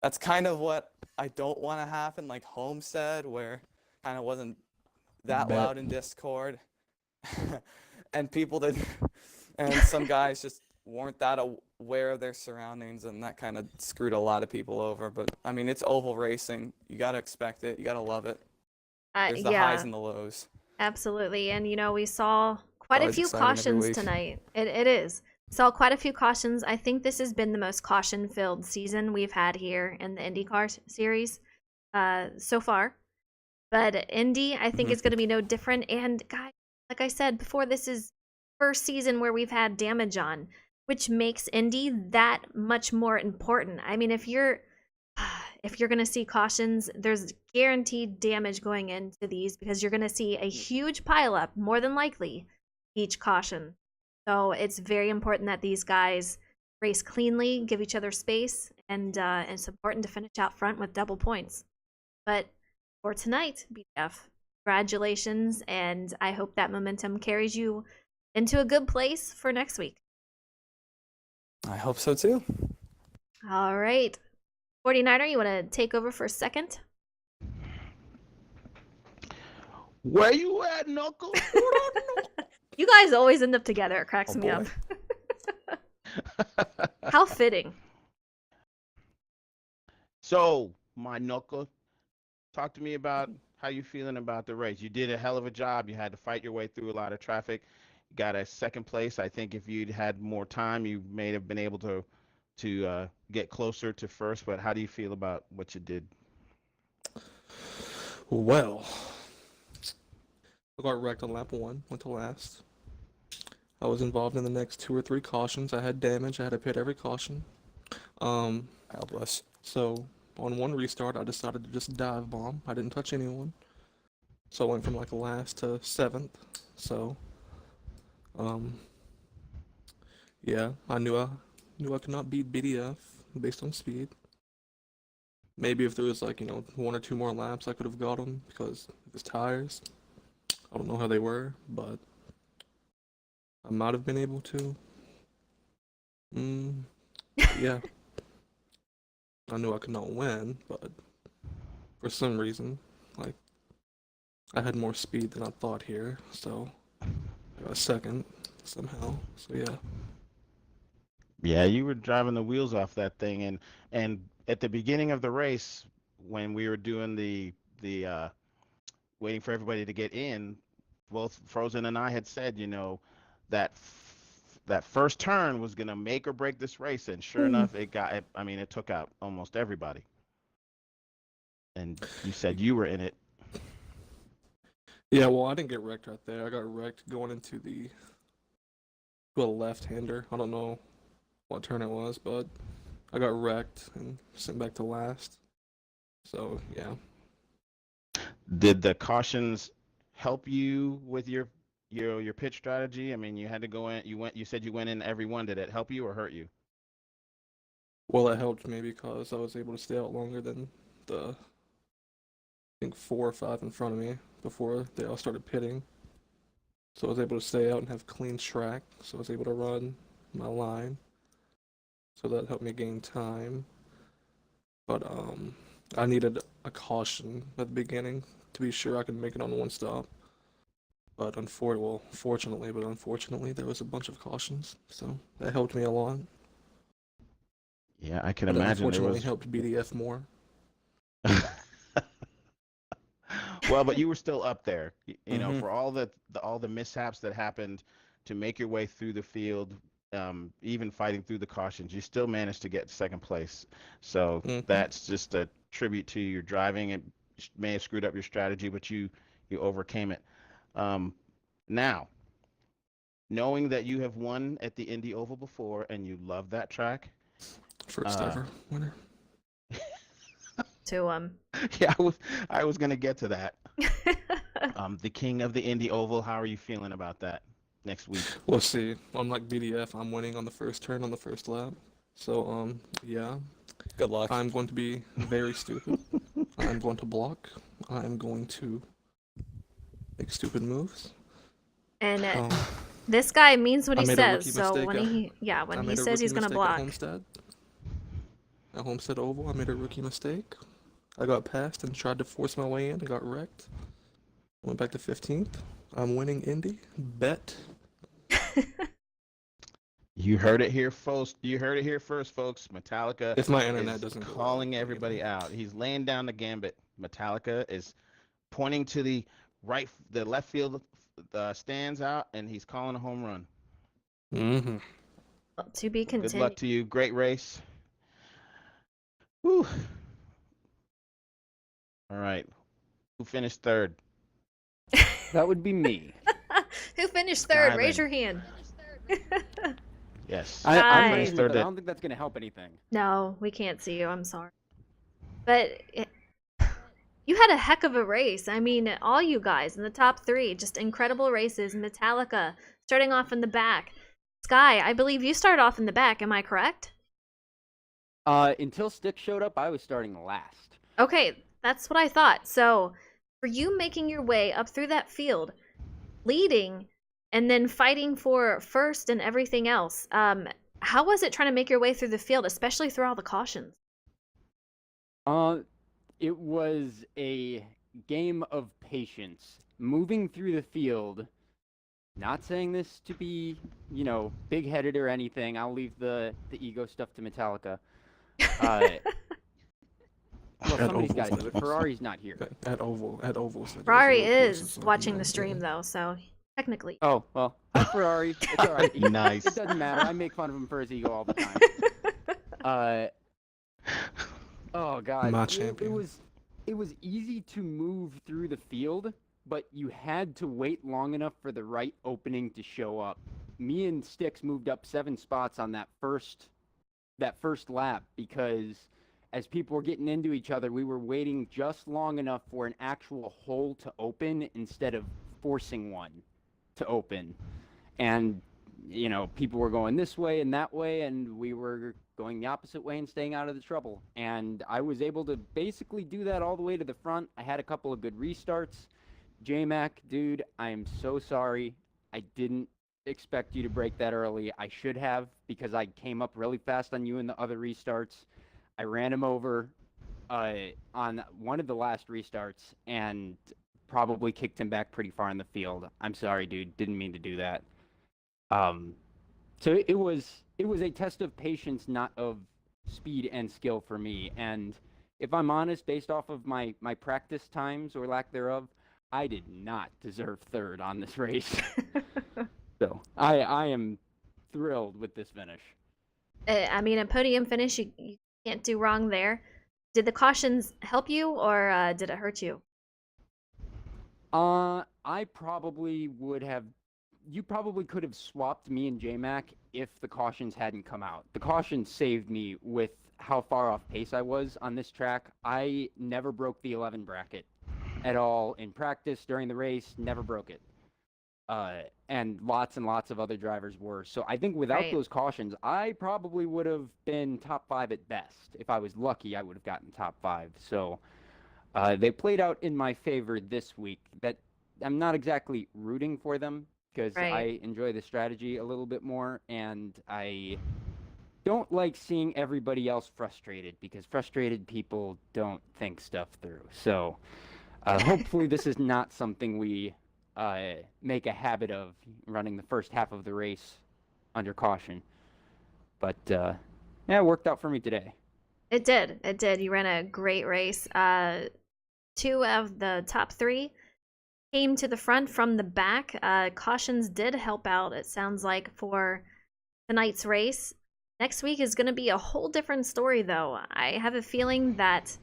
that's kind of what I don't want to happen, like Homestead, where kind of wasn't that loud in Discord. And people did, and some guys just weren't that aware of their surroundings, and that kind of screwed a lot of people over. But I mean, it's oval racing. You got to expect it. You got to love it. There's the highs and the lows. Absolutely. And, you know, we saw quite a Always few exciting every cautions week. tonight. It is. Saw quite a few cautions. I think this has been the most caution-filled season we've had here in the IndyCar series so far. But Indy, I think, is going to be no different. And, guys, like I said before, this is first season where we've had damage on, which makes Indy that much more important. I mean, if you're going to see cautions, there's guaranteed damage going into these because you're going to see a huge pileup, more than likely, each caution. So it's very important that these guys race cleanly, give each other space, and it's important to finish out front with double points. But for tonight, BF, congratulations, and I hope that momentum carries you into a good place for next week. I hope so too. All right. 49er, you want to take over for a second? Where you at, Knuckles? You guys always end up together. It cracks Oh, me boy. up. How fitting. So, my Knuckle, talk to me about how you feeling about the race. You did a hell of a job. You had to fight your way through a lot of traffic. You got a second place. I think if you'd had more time, you may have been able to get closer to first. But how do you feel about what you did? Well, I got wrecked on lap 1, went to last. I was involved in the next 2 or 3 cautions. I had damage. I had to pit every caution. God bless. So on one restart, I decided to just dive bomb. I didn't touch anyone. So I went from like last to 7th. So, yeah, I knew I could not beat BDF based on speed. Maybe if there was like, 1 or 2 more laps, I could have got him because of his tires. I don't know how they were, but I might have been able to. Yeah. I knew I could not win, but for some reason, like, I had more speed than I thought here, so I got second somehow. So yeah. Yeah, you were driving the wheels off that thing, and at the beginning of the race, when we were doing the waiting for everybody to get in, both Frozen and I had said, that first turn was gonna make or break this race, and sure enough, I mean, it took out almost everybody. And you said you were in it. Yeah, well, I didn't get wrecked right there. I got wrecked going into to a left-hander. I don't know what turn it was, but I got wrecked and sent back to last. So yeah. Did the cautions help you with your pitch strategy? I mean, you had to go in. You said you went in every one. Did it help you or hurt you? Well, it helped me because I was able to stay out longer than I think 4 or 5 in front of me before they all started pitting. So I was able to stay out and have clean track. So I was able to run my line. So that helped me gain time. But I needed a caution at the beginning to be sure I could make it on one stop. But fortunately, there was a bunch of cautions, so that helped me a lot. Yeah, I can But it imagine there unfortunately was. helped BDF more. Well, but you were still up there, Mhm. for all the mishaps that happened to make your way through the field, even fighting through the cautions, you still managed to get second place. So Mhm. that's just a tribute to your driving. It may have screwed up your strategy, but you overcame it. Um, Now, knowing that you have won at the Indy Oval before and you love that track, First uh, ever winner. To yeah, I was gonna get to that. The king of the Indy Oval. How are you feeling about that next week? Let's see. Unlike BDF, I'm winning on the first turn on the first lap. So yeah, Good luck. I'm going to be very stupid. I'm going to block. I'm going to make stupid moves. and Um, this guy means what I he made a says. rookie So mistake. when I he made a says rookie he's gonna mistake at block, Homestead. At Homestead Oval, I made a rookie mistake. I got passed and tried to force my way in and got wrecked. Went back to 15th. I'm winning Indy. Bet. You heard it here, folks. You heard it here first, folks. Metallica If my internet is doesn't calling cooperate, everybody out. He's laying down the gambit. Metallica is pointing to the left field stands out, and he's calling a home run. Mm-hmm. to be Good luck continued. to you. Great race. Whew. All right. Who finished third? That would be me. Who finished third? Raise Skyland. your hand. Yes. I'm Who Hi. finished raising it, third? but I don't think that's gonna help anything. No, we can't see you. I'm sorry. But you had a heck of a race. I mean, all you guys in the top three, just incredible races. Metallica starting off in the back. Sky, I believe you started off in the back. Am I correct? Until Stick showed up, I was starting last. Okay, that's what I thought. So, for you making your way up through that field, leading, and then fighting for first and everything else, how was it trying to make your way through the field, especially through all the cautions? It was a game of patience. Moving through the field, not saying this to be, big-headed or anything. I'll leave the ego stuff to Metallica. Well, At somebody's Oval got to said do it. it. Ferrari's not here. At Oval said it was Ferrari real close, is so, watching the yeah. stream, though, so technically. Oh, well, hi, Ferrari. It's all right. Nice. It doesn't matter. I make fun of him for his ego all the time. Oh God, My it champion. was easy to move through the field, but you had to wait long enough for the right opening to show up. Me and Sticks moved up 7 spots on that first lap because as people were getting into each other, we were waiting just long enough for an actual hole to open instead of forcing one to open. And people were going this way and that way, and we were going the opposite way and staying out of the trouble. And I was able to basically do that all the way to the front. I had a couple of good restarts. J-Mac, dude, I am so sorry. I didn't expect you to break that early. I should have, because I came up really fast on you in the other restarts. I ran him over on one of the last restarts and probably kicked him back pretty far in the field. I'm sorry, dude. Didn't mean to do that. So it was a test of patience, not of speed and skill for me. And if I'm honest, based off of my practice times or lack thereof, I did not deserve third on this race. So I am thrilled with this finish. I mean, a podium finish, you can't do wrong there. Did the cautions help you, or did it hurt you? I probably would have. You probably could have swapped me and J-Mac if the cautions hadn't come out. The cautions saved me with how far off pace I was on this track. I never broke the 11 bracket at all in practice during the race. Never broke it. And lots of other drivers were. So I think without Right. those cautions, I probably would have been top 5 at best. If I was lucky, I would have gotten top 5. So they played out in my favor this week. That I'm not exactly rooting for them because Right. I enjoy the strategy a little bit more, and I don't like seeing everybody else frustrated because frustrated people don't think stuff through. So hopefully this is not something we make a habit of, running the first half of the race under caution. But yeah, it worked out for me today. It did. It did. You ran a great race. 2 of the top 3 came to the front from the back. Cautions did help out, it sounds like, for tonight's race. Next week is going to be a whole different story, though. I have a feeling that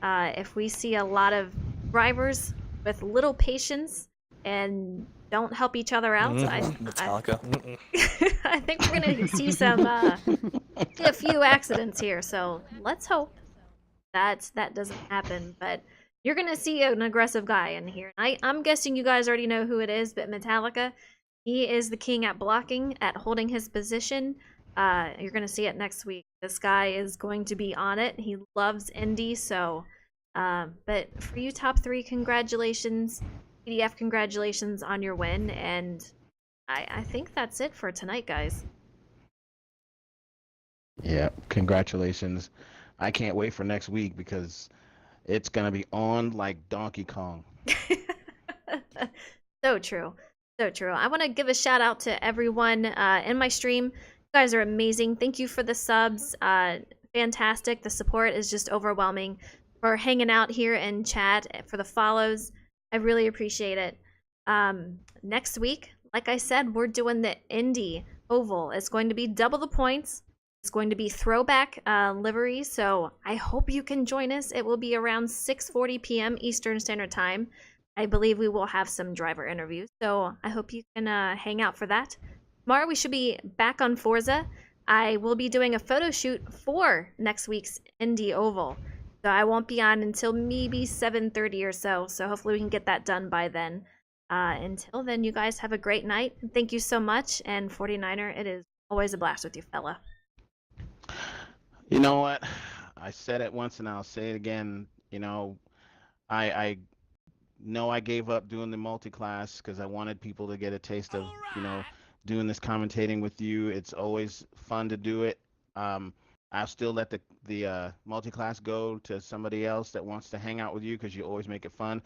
if we see a lot of drivers with little patience and don't help each other out, Metallica. I think we're going to see a few accidents here. So let's hope that doesn't happen. But you're going to see an aggressive guy in here. I'm guessing you guys already know who it is, but Metallica, he is the king at blocking, at holding his position. You're going to see it next week. This guy is going to be on it. He loves Indy, so... but for you top 3, congratulations. PDF, congratulations on your win. And I think that's it for tonight, guys. Yeah, congratulations. I can't wait for next week because it's going to be on like Donkey Kong. So true. So true. I want to give a shout out to everyone in my stream. You guys are amazing. Thank you for the subs. Fantastic. The support is just overwhelming. For hanging out here in chat, for the follows. I really appreciate it. Next week, like I said, we're doing the Indy Oval. It's going to be double the points. It's going to be throwback livery, so I hope you can join us. It will be around 6:40 p.m. Eastern Standard Time. I believe we will have some driver interviews, so I hope you can hang out for that. Tomorrow we should be back on Forza. I will be doing a photo shoot for next week's Indy Oval. So I won't be on until maybe 7:30 or so. So hopefully we can get that done by then. Until then, you guys have a great night. Thank you so much. And 49er, it is always a blast with you, fella. You know what? I said it once and I'll say it again. You know, I know I gave up doing the multi-class because I wanted people to get a taste of, doing this commentating with you. It's always fun to do it. I'll still let the multi-class go to somebody else that wants to hang out with you because you always make it fun.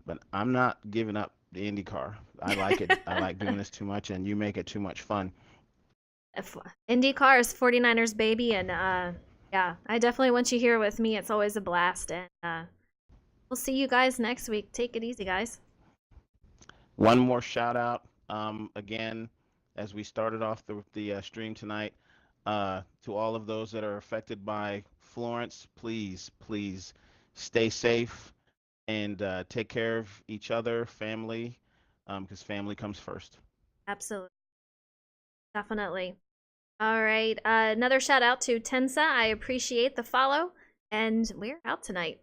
But I'm not giving up the IndyCar. I like it. I like doing this too much, and you make it too much fun. IndyCar is 49ers, baby, and yeah, I definitely want you here with me. It's always a blast, and we'll see you guys next week. Take it easy, guys. One more shout out, again, as we started off the stream tonight, to all of those that are affected by Florence. Please stay safe and take care of each other, family, because family comes first. Absolutely. Definitely. All right. Another shout out to Tensa. I appreciate the follow, and we're out tonight.